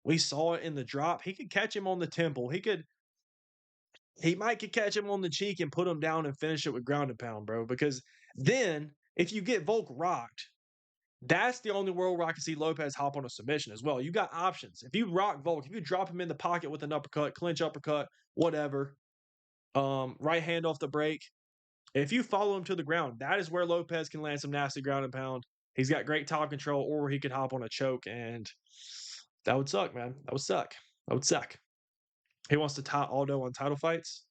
We saw it in the drop. He could catch him on the temple. He might could catch him on the cheek and put him down and finish it with ground and pound, bro. Because then if you get Volk rocked, that's the only world where I can see Lopez hop on a submission as well. You got options. If you rock Volk, if you drop him in the pocket with an uppercut, clinch uppercut, whatever, right hand off the break, if you follow him to the ground, that is where Lopez can land some nasty ground and pound. He's got great top control, or he could hop on a choke, and that would suck, man. That would suck. That would suck. He wants to tie Aldo on title fights.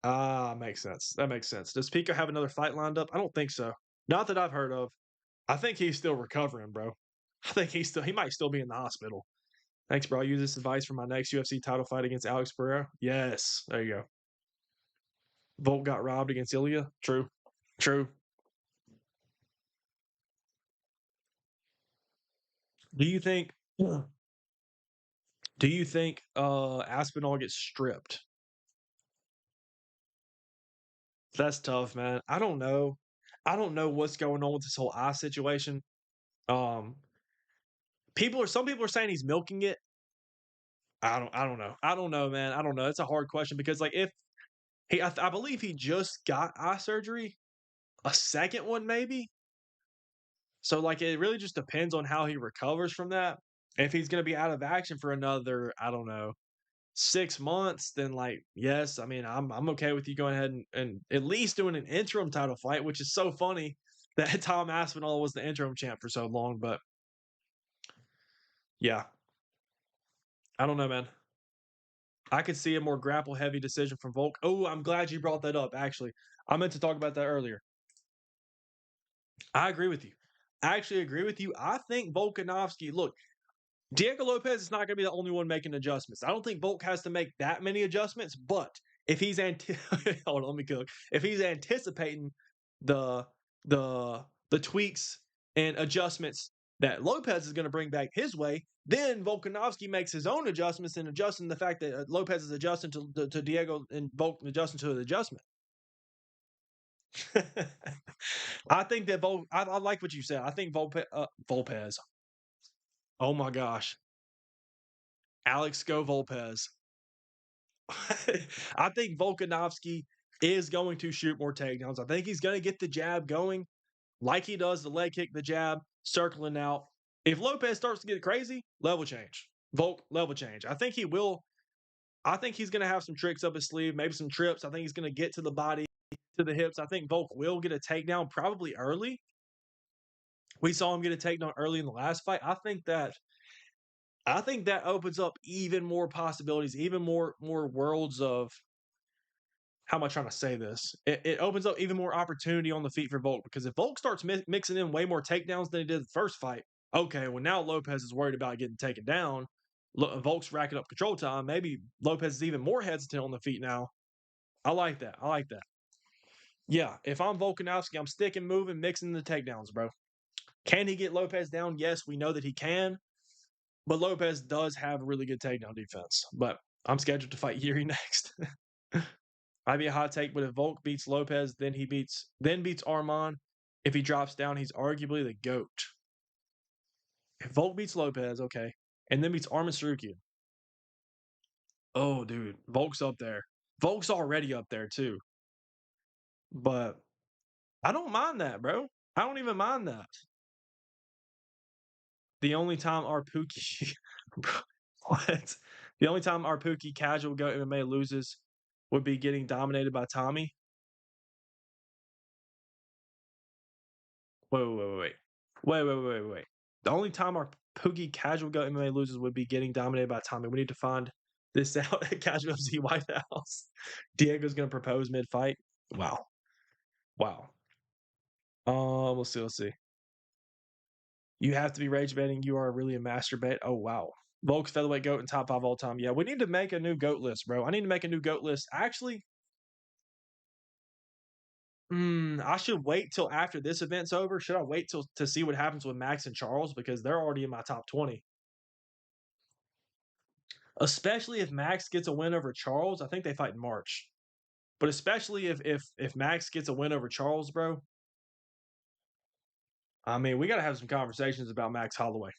Ah, makes sense. That makes sense. Does Pico have another fight lined up? I don't think so. Not that I've heard of. I think he's still recovering, bro. I think he might still be in the hospital. Thanks, bro. I'll use this advice for my next UFC title fight against Alex Pereira. Yes, there you go. Volk got robbed against Ilya. True. True. Do you think Aspinall gets stripped? That's tough, man. I don't know. I don't know what's going on with this whole eye situation. Um, some people are saying he's milking it. I don't know. I don't know, man. I don't know. It's a hard question because like if I believe he just got eye surgery, a second one maybe. So like it really just depends on how he recovers from that. If he's going to be out of action for another, I don't know, 6 months, then like yes, I mean I'm okay with you going ahead and at least doing an interim title fight, which is so funny that Tom Aspinall was the interim champ for so long. But yeah, I don't know, man. I could see a more grapple heavy decision from Volk. Oh, I'm glad you brought that up. Actually, I meant to talk about that earlier. I agree with you. I actually agree with you. I think Volkanovski. Look, Diego Lopez is not going to be the only one making adjustments. I don't think Volk has to make that many adjustments, but if he's hold on, let me cook. If he's anticipating the the tweaks and adjustments that Lopez is going to bring back his way, then Volkanovski makes his own adjustments and adjusting the fact that Lopez is adjusting to Diego and Volk adjusting to the adjustment. I think that I like what you said. I think Volpez. Oh my gosh, Alex Go Volpez. I think Volkanovski is going to shoot more takedowns. I think he's going to get the jab going like he does the leg kick, the jab, circling out. If Lopez starts to get crazy, level change. Volk, level change. I think he will. I think he's going to have some tricks up his sleeve, maybe some trips. I think he's going to get to the body, to the hips. I think Volk will get a takedown probably early. We saw him get a takedown early in the last fight. I think that opens up even more possibilities, even more worlds of how am I trying to say this? It opens up even more opportunity on the feet for Volk because if Volk starts mixing in way more takedowns than he did the first fight, okay, well now Lopez is worried about getting taken down. Volk's racking up control time. Maybe Lopez is even more hesitant on the feet now. I like that. I like that. Yeah, if I'm Volkanovski, I'm sticking, moving, mixing the takedowns, bro. Can he get Lopez down? Yes, we know that he can. But Lopez does have a really good takedown defense. But I'm scheduled to fight Yuri next. Might be a hot take, but if Volk beats Lopez, then beats Arman. If he drops down, he's arguably the GOAT. If Volk beats Lopez, okay, and then beats Arman Sarukian. Oh, dude, Volk's up there. Volk's already up there too. But I don't mind that, bro. I don't even mind that. The only time our Pookie what? The only time our Pookie casual go MMA loses would be getting dominated by Tommy. Wait. Wait. The only time our Pookie casual go MMA loses would be getting dominated by Tommy. We need to find this out at Casual FC White House. Diego's gonna propose mid-fight. Wow. Let's see. You have to be rage betting. You are really a master bet. Oh wow. Volk's featherweight goat and top 5 all time. Yeah, we need to make a new goat list, bro. I need to make a new goat list. Actually, I should wait till after this event's over. Should I wait till to see what happens with Max and Charles because they're already in my top 20? Especially if Max gets a win over Charles. I think they fight in March. But especially if Max gets a win over Charles, bro. I mean, we got to have some conversations about Max Holloway.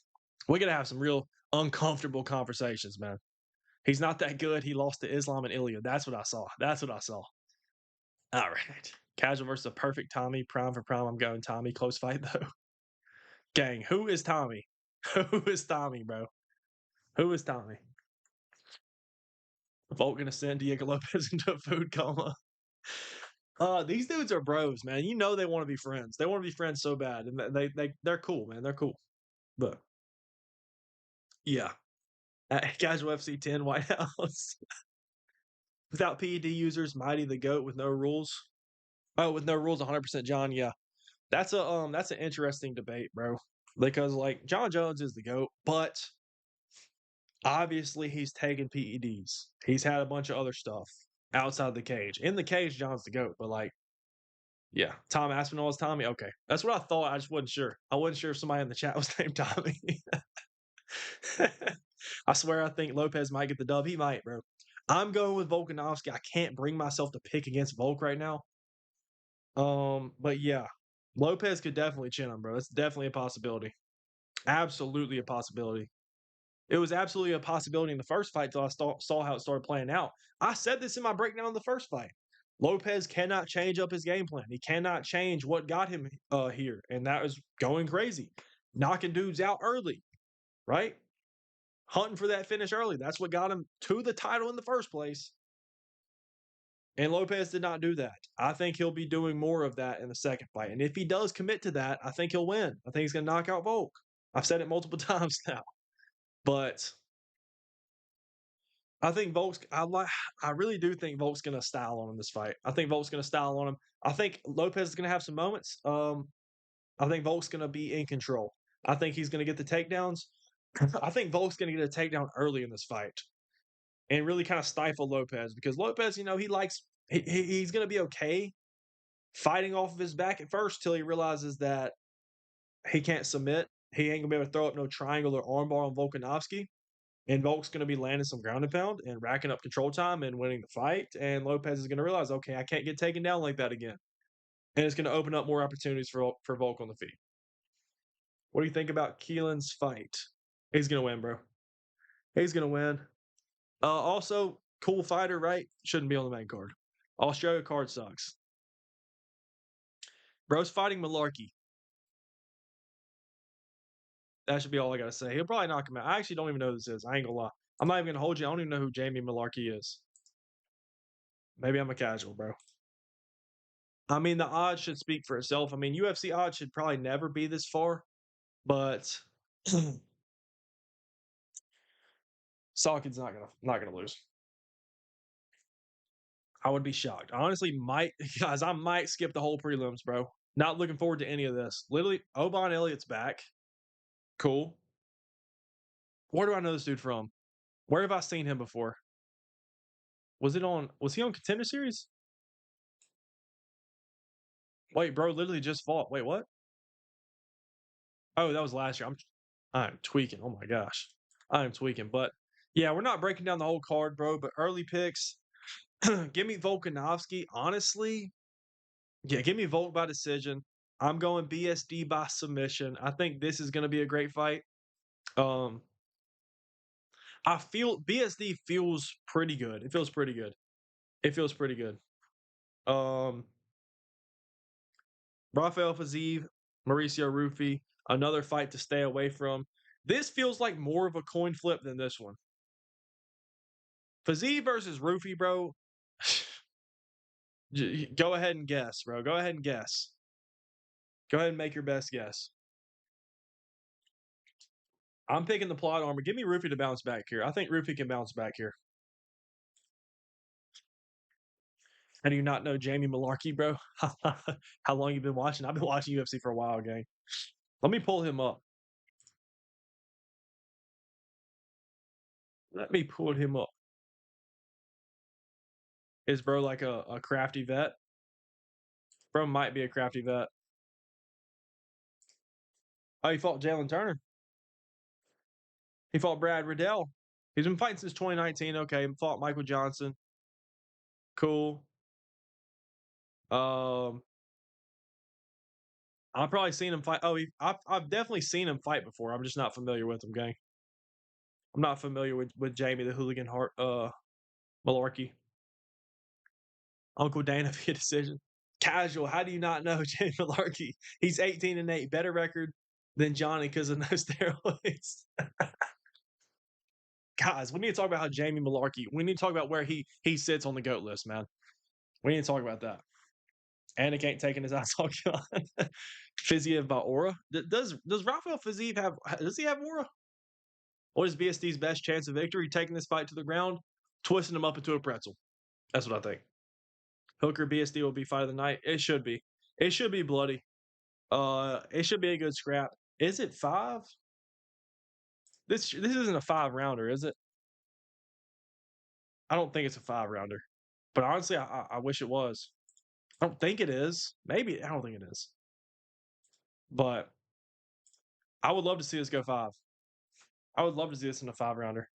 We got to have some real uncomfortable conversations, man. He's not that good. He lost to Islam and Ilya. That's what I saw. All right. Casual versus a perfect Tommy. Prime for prime. I'm going Tommy. Close fight, though. Gang, who is Tommy? Who is Tommy, bro? Who is Tommy? Volk gonna send Diego Lopez into a food coma. These dudes are bros, man. You know they want to be friends. They want to be friends so bad, and they're cool, man. They're cool. But yeah, Casual FC 10 White House without PED users, Mighty the Goat with no rules. Oh, with no rules, 100% John. Yeah, that's an interesting debate, bro. Because like John Jones is the GOAT, but Obviously, he's taken PEDs. He's had a bunch of other stuff outside the cage. In the cage, John's the GOAT, but like, yeah, Tom Aspinall is Tommy. Okay, that's what I thought. I just wasn't sure. I wasn't sure if somebody in the chat was named Tommy. I swear, I think Lopez might get the dub. He might, bro. I'm going with Volkanovski. I can't bring myself to pick against Volk right now. But yeah, Lopez could definitely chin him, bro. It's definitely a possibility. Absolutely a possibility. It was absolutely a possibility in the first fight till I saw how it started playing out. I said this in my breakdown of the first fight. Lopez cannot change up his game plan. He cannot change what got him here, and that was going crazy, knocking dudes out early, right? Hunting for that finish early. That's what got him to the title in the first place. And Lopez did not do that. I think he'll be doing more of that in the second fight. And if he does commit to that, I think he'll win. I think he's going to knock out Volk. I've said it multiple times now. But I think Volk's. I really do think Volk's going to style on him this fight. I think Volk's going to style on him. I think Lopez is going to have some moments. I think Volk's going to be in control. I think he's going to get the takedowns. I think Volk's going to get a takedown early in this fight and really kind of stifle Lopez because Lopez, he likes. He's going to be okay fighting off of his back at first till he realizes that he can't submit. He ain't gonna be able to throw up no triangle or armbar on Volkanovski. And Volk's going to be landing some ground and pound and racking up control time and winning the fight. And Lopez is going to realize, okay, I can't get taken down like that again. And it's going to open up more opportunities for Volk on the feet. What do you think about Keelan's fight? He's going to win, bro. He's going to win. Also, cool fighter, right? Shouldn't be on the main card. Australia card sucks. Bro's fighting Malarkey. That should be all I got to say. He'll probably knock him out. I actually don't even know who this is. I ain't going to lie. I'm not even going to hold you. I don't even know who Jamie Malarkey is. Maybe I'm a casual, bro. I mean, the odds should speak for itself. I mean, UFC odds should probably never be this far, but Salkin's not gonna lose. I would be shocked. I honestly might, guys. I might skip the whole prelims, bro. Not looking forward to any of this. Literally, Oban Elliott's back. Cool. Where do I know this dude from? Where have I seen him before? Was he on Contender Series? Wait, bro, literally just fought. Wait, what? Oh, that was last year. I'm tweaking. Oh my gosh. I am tweaking. But yeah, we're not breaking down the whole card, bro. But early picks, give me Volkanovski. Honestly, yeah, give me Volk by decision. I'm going BSD by submission. I think this is going to be a great fight. I feel BSD feels pretty good. It feels pretty good. It feels pretty good. Rafael Fiziev, Mauricio Rufy, another fight to stay away from. This feels like more of a coin flip than this one. Fiziev versus Rufy, bro. Go ahead and guess, bro. Go ahead and guess. Go ahead and make your best guess. I'm picking the plot armor. Give me Rufy to bounce back here. I think Rufy can bounce back here. How do you not know Jamie Malarkey, bro? How long you been watching? I've been watching UFC for a while, gang. Let me pull him up. Let me pull him up. Is bro like a crafty vet? Bro might be a crafty vet. Oh, he fought Jalen Turner. He fought Brad Riddell. He's been fighting since 2019. Okay, he fought Michael Johnson. Cool. I've probably seen him fight. Oh, I've definitely seen him fight before. I'm just not familiar with him, gang. I'm not familiar with Jamie the Hooligan Hart Malarkey. Uncle Dana via decision. Casual. How do you not know Jamie Malarkey? He's 18-8, better record than Johnny because of no steroids. Guys, we need to talk about how Jamie Malarkey. We need to talk about where he sits on the GOAT list, man. We need to talk about that. Anik ain't taking his ass off. Fiziev by aura. Does Rafael Fiziev have? Does he have aura? What is BSD's best chance of victory? Taking this fight to the ground, twisting him up into a pretzel. That's what I think. Hooker BSD will be fight of the night. It should be. It should be bloody. It should be a good scrap. Is it 5? This isn't a 5-rounder, is it? I don't think it's a 5-rounder. But honestly, I wish it was. I don't think it is. Maybe I don't think it is. But I would love to see us go 5. I would love to see this in a 5-rounder.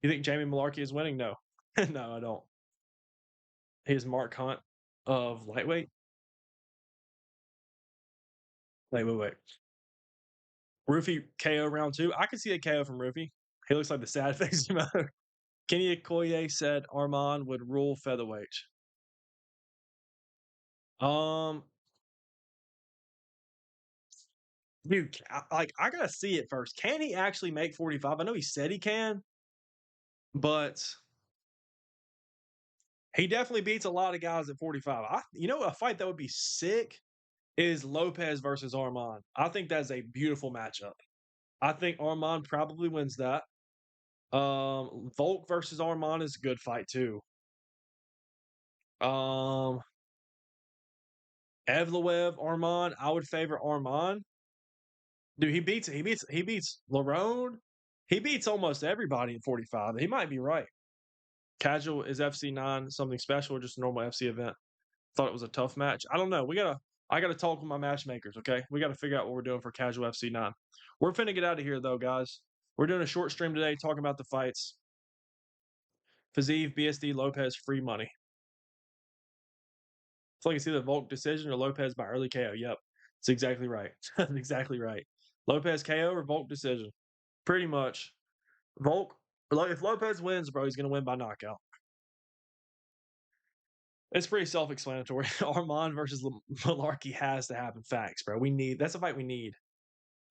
You think Jamie Malarkey is winning? No. No, I don't. He's Mark Hunt of lightweight. Wait. Roofy KO round 2. I can see a KO from Roofy. He looks like the sad face emote. Kenny Okoye said Armand would rule featherweight. Um, dude, I gotta see it first. Can he actually make 45? I know he said he can, but he definitely beats a lot of guys at 45. A fight that would be sick is Lopez versus Armand. I think that's a beautiful matchup. I think Armand probably wins that. Volk versus Armand is a good fight too. Um, Evloev, Armand, I would favor Armand. Dude, he beats Lerone. He beats almost everybody at 45. He might be right. Casual is FC9 something special or just a normal FC event? Thought it was a tough match. I don't know. I gotta talk with my matchmakers, okay? We gotta figure out what we're doing for casual FC9. We're finna get out of here though, guys. We're doing a short stream today talking about the fights. Fazeev, BSD, Lopez, free money. It's like it's either Volk decision or Lopez by early KO. Yep. That's exactly right. That's exactly right. Lopez KO or Volk decision. Pretty much. Volk, if Lopez wins, bro, he's gonna win by knockout. It's pretty self-explanatory. Armand versus Malarkey has to happen. Facts, bro. That's a fight we need.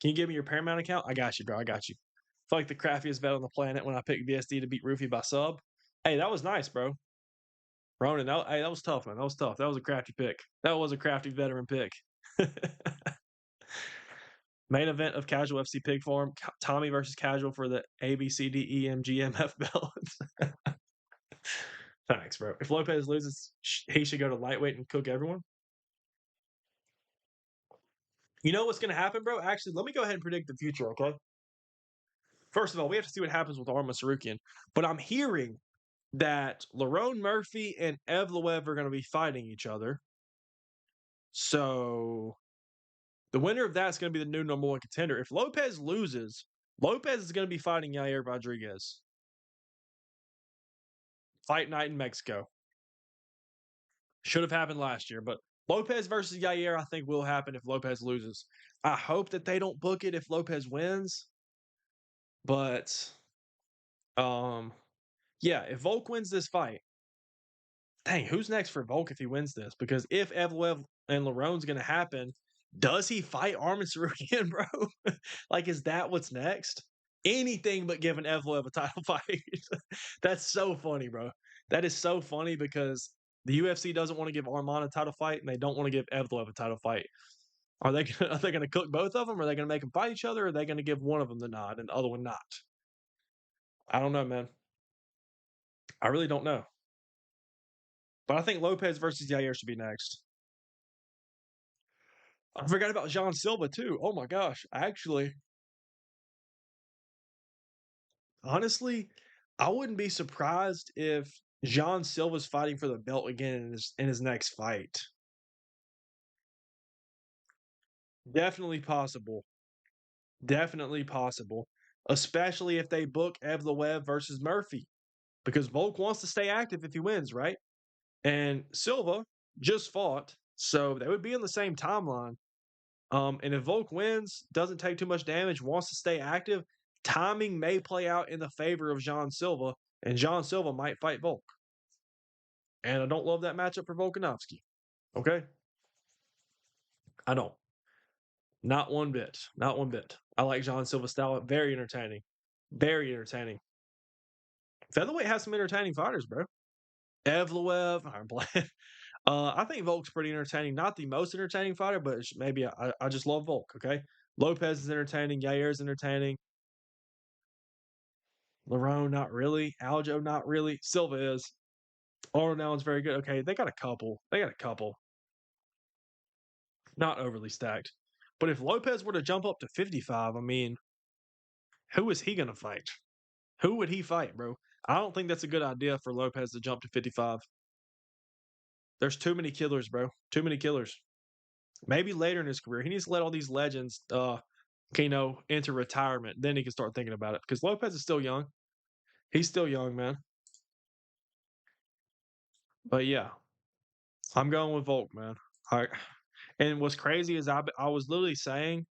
Can you give me your Paramount account? I got you, bro. I got you. I feel like the craftiest bet on the planet when I picked VSD to beat Roofy by sub. Hey, that was nice, bro. Ronan, that was tough, man. That was tough. That was a crafty pick. That was a crafty veteran pick. Main event of Casual FC Pig Farm. Tommy versus Casual for the ABCDEMGMF belt. Thanks, bro. If Lopez loses, he should go to lightweight and cook everyone. You know what's going to happen, bro? Actually, let me go ahead and predict the future, okay? First of all, we have to see what happens with Arman Sarukian. But I'm hearing that Lerone Murphy and Evloev are going to be fighting each other. So the winner of that's going to be the new number 1 contender. If Lopez loses, Lopez is going to be fighting Yair Rodriguez. Fight night in Mexico. Should have happened last year, but Lopez versus Yair, I think, will happen if Lopez loses. I hope that they don't book it if Lopez wins. But yeah, if Volk wins this fight, dang, who's next for Volk if he wins this? Because if Evloev and Lerone's going to happen, does he fight Arman Sarukian, bro? Like, is that what's next? Anything but giving Evloev a title fight. That's so funny, bro. That is so funny because the UFC doesn't want to give Arman a title fight and they don't want to give Evloev a title fight. Are they going to cook both of them? Or are they going to make them fight each other? Or are they going to give one of them the nod and the other one not? I don't know, man. I really don't know. But I think Lopez versus Yair should be next. I forgot about Jean Silva too. Oh my gosh. Actually, honestly, I wouldn't be surprised if Jean Silva's fighting for the belt again in his next fight. Definitely possible. Definitely possible. Especially if they book Evloev versus Murphy. Because Volk wants to stay active if he wins, right? And Silva just fought, so they would be in the same timeline. And if Volk wins, doesn't take too much damage, wants to stay active, timing may play out in the favor of Jean Silva, and Jean Silva might fight Volk. And I don't love that matchup for Volkanovski. Okay? I don't. Not one bit. Not one bit. I like Jean Silva's style. Very entertaining. Very entertaining. Featherweight has some entertaining fighters, bro. Evloev. I'm playing. I think Volk's pretty entertaining. Not the most entertaining fighter, but maybe I just love Volk, okay? Lopez is entertaining. Yair is entertaining. Lerone, not really. Aljo, not really. Silva is. Arnold Allen's very good. Okay, they got a couple. They got a couple. Not overly stacked. But if Lopez were to jump up to 55, I mean, Who is he going to fight? Who would he fight, bro? I don't think that's a good idea for Lopez to jump to 55. There's too many killers, bro. Too many killers. Maybe later in his career, he needs to let all these legends, enter retirement. Then he can start thinking about it. Because Lopez is still young. He's still young, man. But yeah, I'm going with Volk, man. And what's crazy is I was literally saying,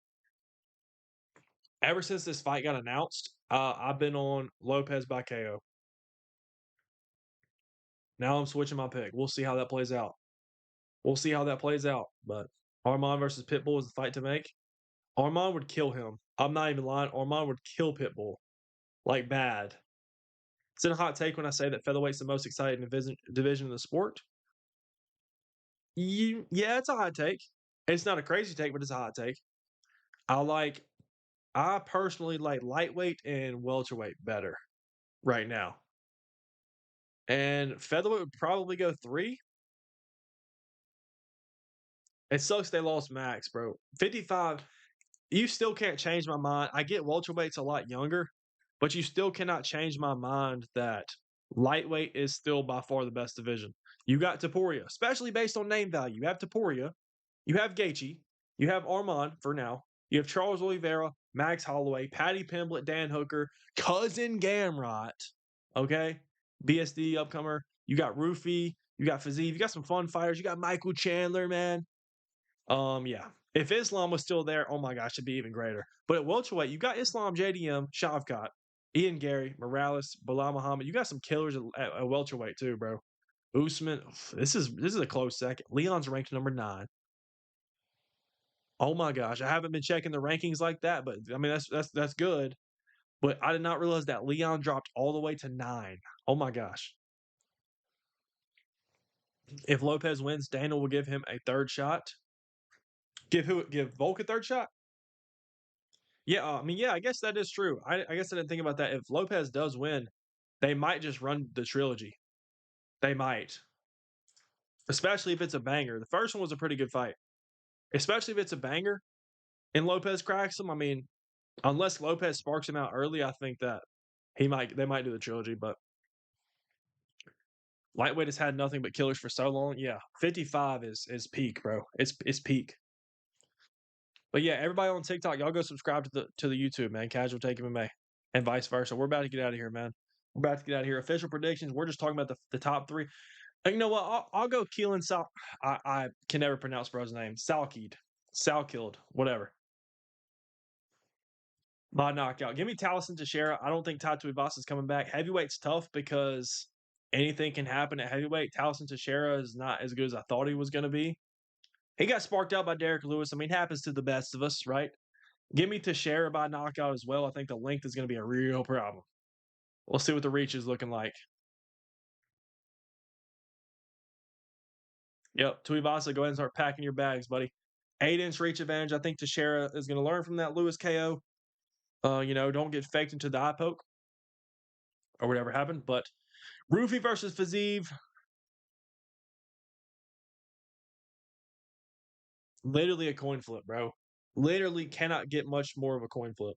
ever since this fight got announced, I've been on Lopez by KO. Now I'm switching my pick. We'll see how that plays out. We'll see how that plays out. But Armand versus Pitbull is the fight to make. Armand would kill him. I'm not even lying. Armand would kill Pitbull. Like bad. It's a hot take when I say that featherweight's the most exciting division in the sport. Yeah, it's a hot take. It's not a crazy take, but it's a hot take. I personally like lightweight and welterweight better right now. And featherweight would probably go 3. It sucks they lost Max, bro. 55, you still can't change my mind. I get welterweight's a lot younger, but you still cannot change my mind that lightweight is still by far the best division. You got Taporia, especially based on name value. You have Taporia, you have Gaethje, you have Armand for now, you have Charles Oliveira, Max Holloway, Paddy Pimblett, Dan Hooker, Cousin Gamrot, okay? BSD upcomer. You got Rufy, you got Fiziev, you got some fun fighters. You got Michael Chandler, man. Yeah. If Islam was still there, oh my gosh, it'd be even greater. But at welterweight, you got Islam, JDM, Shavkat, Ian Gary, Morales, Bilal Muhammad. You got some killers at welterweight too, bro. Usman, this is a close second. Leon's ranked number 9. Oh my gosh, I haven't been checking the rankings like that, but I mean that's good. But I did not realize that Leon dropped all the way to 9. Oh my gosh. If Lopez wins, Daniel will give him a third shot. Give Volk a third shot? Yeah, I mean, yeah, I guess that is true. I guess I didn't think about that. If Lopez does win, they might just run the trilogy. They might, especially if it's a banger. The first one was a pretty good fight, especially if it's a banger and Lopez cracks him. I mean, unless Lopez sparks him out early, I think that they might do the trilogy. But lightweight has had nothing but killers for so long. Yeah, 55 is peak, bro. It's peak. But yeah, everybody on TikTok, y'all go subscribe to the YouTube, man. Casual Take MMA, and vice versa. We're about to get out of here, man. We're about to get out of here. Official predictions. We're just talking about the top 3. And you know what? I'll go Keelan Sal. I can never pronounce bro's name. Salkid, whatever. By knockout. Give me Taliesin Teixeira. I don't think Taito Ivasa is coming back. Heavyweight's tough because anything can happen at heavyweight. Taliesin Teixeira is not as good as I thought he was going to be. He got sparked out by Derek Lewis. I mean, it happens to the best of us, right? Give me Teixeira by knockout as well. I think the length is going to be a real problem. We'll see what the reach is looking like. Yep, Tuivasa, go ahead and start packing your bags, buddy. 8-inch reach advantage. I think Teixeira is going to learn from that Lewis KO. Don't get faked into the eye poke or whatever happened. But Rufy versus Fiziev. Literally a coin flip, bro. Literally cannot get much more of a coin flip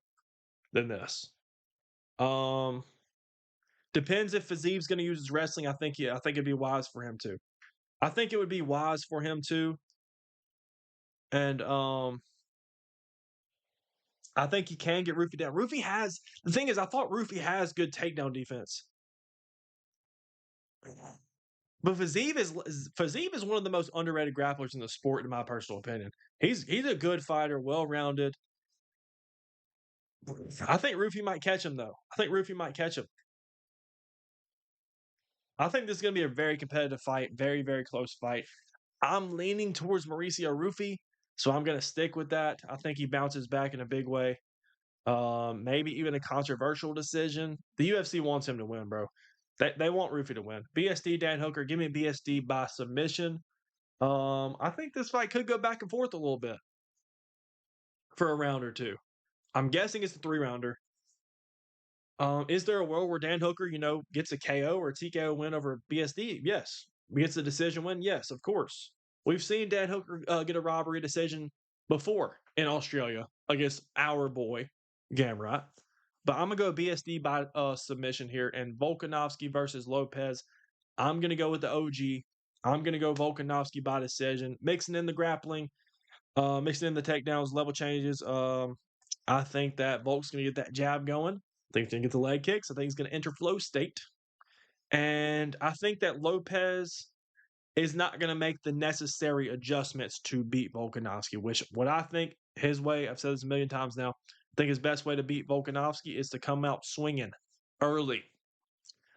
than this. Depends if Fiziev's going to use his wrestling. I think it'd be wise for him to. I think it would be wise for him to. And I think he can get Rufy down. The thing is, I thought Rufy has good takedown defense. But Fiziev is one of the most underrated grapplers in the sport, in my personal opinion. He's a good fighter, well-rounded. I think Rufy might catch him, though. I think Rufy might catch him. I think this is going to be a very competitive fight, very, very close fight. I'm leaning towards Mauricio Rufy, so I'm going to stick with that. I think he bounces back in a big way. Maybe even a controversial decision. The UFC wants him to win, bro. They want Rufy to win. BSD, Dan Hooker, give me BSD by submission. I think this fight could go back and forth a little bit for a round or two. I'm guessing it's a 3-rounder. Is there a world where Dan Hooker, gets a KO or a TKO win over BSD? Yes. Gets a decision win? Yes, of course. We've seen Dan Hooker get a robbery decision before in Australia against our boy, Gamrot. But I'm going to go BSD by submission here. And Volkanovski versus Lopes, I'm going to go with the OG. I'm going to go Volkanovski by decision. Mixing in the grappling, mixing in the takedowns, level changes. I think that Volk's going to get that jab going. I think he's going to get the leg kicks. I think he's going to enter flow state. And I think that Lopes is not going to make the necessary adjustments to beat Volkanovski, which what I think his way, I've said this a million times now, I think his best way to beat Volkanovski is to come out swinging early.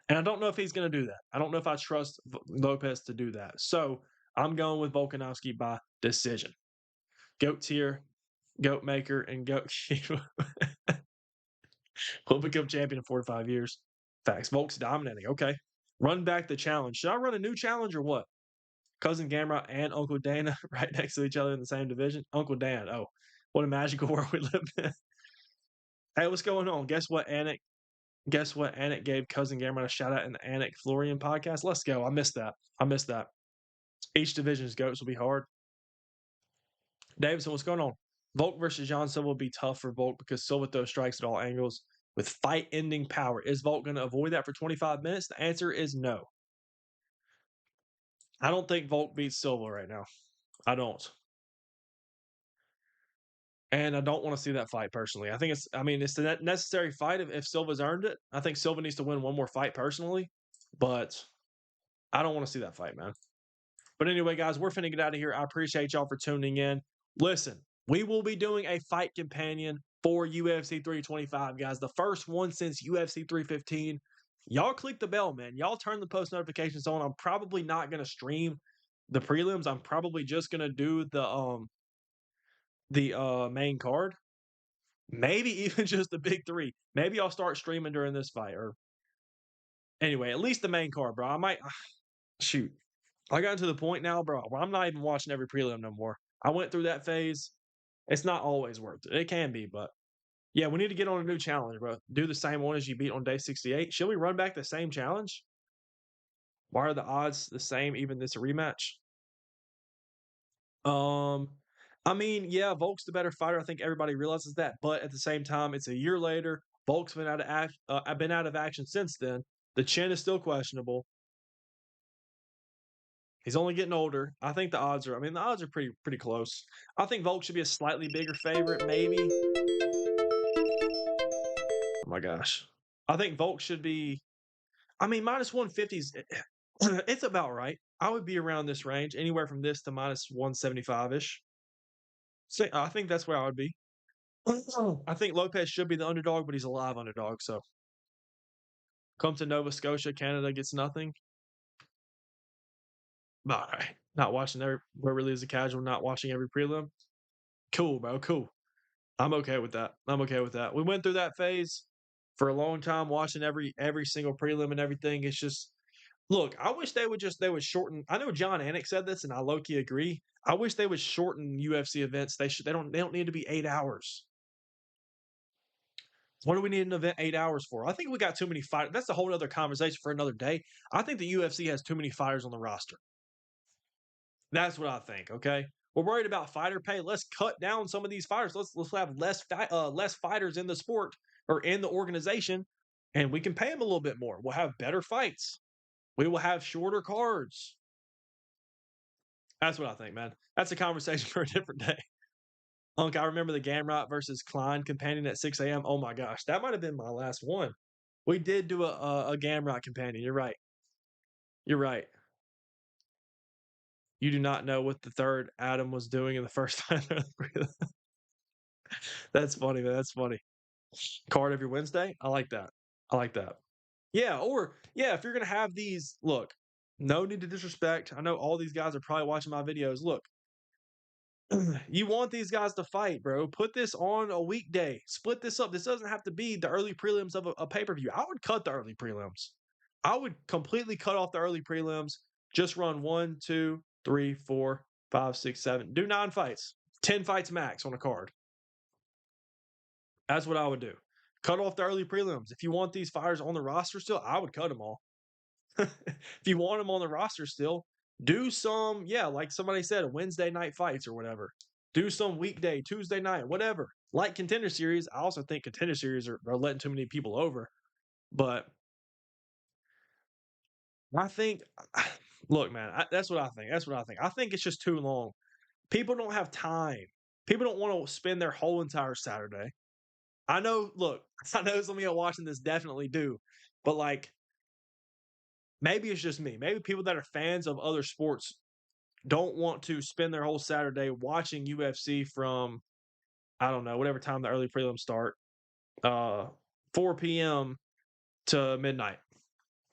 And I don't know if he's going to do that. I don't know if I trust Lopes to do that. So I'm going with Volkanovski by decision. Goat tier, goat maker, and goat will become champion in 4 to 5 years. Facts. Volk's dominating. Okay. Run back the challenge. Should I run a new challenge or what? Cousin Gamrot and Uncle Dana right next to each other in the same division. Uncle Dan. Oh, what a magical world we live in. Hey, what's going on? Guess what, Anik? Guess what? Anik gave Cousin Gamrot a shout out in the Anik Florian podcast. Let's go. I missed that. Each division's goats will be hard. Davidson, what's going on? Volk versus John Silva will be tough for Volk because Silva throws strikes at all angles with fight-ending power. Is Volk going to avoid that for 25 minutes? The answer is no. I don't think Volk beats Silva right now. I don't. And I don't want to see that fight personally. I think it's the necessary fight if Silva's earned it. I think Silva needs to win one more fight personally, but I don't want to see that fight, man. But anyway, guys, we're finna get out of here. I appreciate y'all for tuning in. Listen, we will be doing a fight companion for UFC 325, guys. The first one since UFC 315. Y'all click the bell, man. Y'all turn the post notifications on. I'm probably not going to stream the prelims. I'm probably just going to do the main card. Maybe even just the big three. Maybe I'll start streaming during this fight. Or anyway, at least the main card, bro. I might shoot. I got to the point now, bro, where I'm not even watching every prelim no more. I went through that phase. It's not always worth it. It can be, but yeah, we need to get on a new challenge, bro. Do the same one as you beat on day 68. Should we run back the same challenge? Why are the odds the same, even this rematch? Yeah, Volk's the better fighter. I think everybody realizes that, but at the same time, it's a year later. Volk's been out of action since then. The chin is still questionable. He's only getting older. I think the odds are pretty close. I think Volk should be a slightly bigger favorite, maybe. Oh my gosh. I think Volk should be minus 150s. It's about right. I would be around this range, anywhere from this to minus 175-ish. So I think that's where I would be. I think Lopes should be the underdog, but he's a live underdog. So come to Nova Scotia, Canada gets nothing. All right. Not watching where really is a casual, not watching every prelim. Cool, bro. Cool. I'm okay with that. We went through that phase for a long time, watching every single prelim and everything. It's just look, I wish they would shorten. I know John Anik said this, and I low-key agree. I wish they would shorten UFC events. They don't need to be 8 hours. What do we need an event 8 hours for? I think we got too many fighters. That's a whole other conversation for another day. I think the UFC has too many fighters on the roster. That's what I think. Okay, we're worried about fighter pay. Let's cut down some of these fighters. Let's have less fighters in the sport or in the organization, and we can pay them a little bit more. We'll have better fights. We will have shorter cards. That's what I think, man. That's a conversation for a different day. Unk, I remember the Gamrot versus Klein companion at 6 a.m. Oh my gosh, that might have been my last one. We did do a Gamrot companion. You're right. You do not know what the third Adam was doing in the first time. That's funny, man. That's funny. Card every Wednesday. I like that. Yeah, if you're gonna have these, look, no need to disrespect. I know all these guys are probably watching my videos. Look, you want these guys to fight, bro. Put this on a weekday. Split this up. This doesn't have to be the early prelims of a pay-per-view. I would cut the early prelims. I would completely cut off the early prelims. Just run 1, 2, 3, 4, 5, 6, 7. Do 9 fights. 10 fights max on a card. That's what I would do. Cut off the early prelims. If you want these fighters on the roster still, I would cut them all. If you want them on the roster still, do some, like somebody said, Wednesday night fights or whatever. Do some weekday, Tuesday night, whatever. like Contender Series, I also think Contender Series are letting too many people over. But I think, look, man, that's what I think. That's what I think. I think it's just too long. People don't have time. People don't want to spend their whole entire Saturday. I know, look, I know some of y'all watching this definitely do, but like maybe it's just me. Maybe people that are fans of other sports don't want to spend their whole Saturday watching UFC from, I don't know, whatever time the early prelims start, uh 4 p.m. to midnight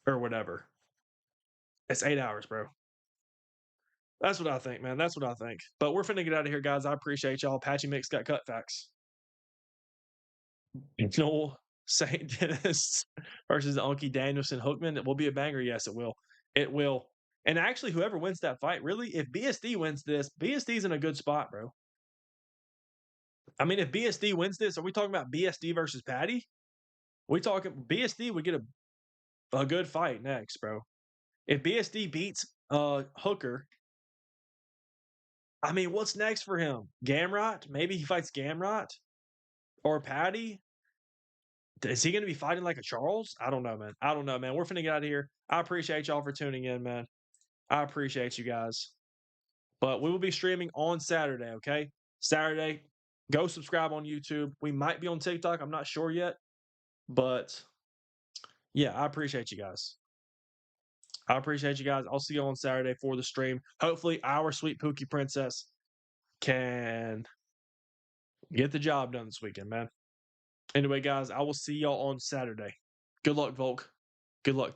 or whatever. It's 8 hours, bro. That's what I think, man. That's what I think. But we're finna get out of here, guys. I appreciate y'all. Patchy Mix got cut facts. Noel St. Dennis versus Unky Danielson Hookman. It will be a banger. Yes, it will. It will. And actually, whoever wins that fight, really, if BSD wins this, BSD's in a good spot, bro. I mean, if BSD wins this, are we talking about BSD versus Patty? We talking BSD would get a good fight next, bro. If BSD beats Hooker, I mean, what's next for him? Gamrot? Maybe he fights Gamrot or Patty. Is he going to be fighting like a Charles? I don't know, man. I don't know, man. We're finna get out of here. I appreciate y'all for tuning in, man. I appreciate you guys. But we will be streaming on Saturday, okay? Saturday, go subscribe on YouTube. We might be on TikTok. I'm not sure yet. But yeah, I appreciate you guys. I appreciate you guys. I'll see you on Saturday for the stream. Hopefully, our sweet Pookie Princess can get the job done this weekend, man. Anyway, guys, I will see y'all on Saturday. Good luck, Volk. Good luck.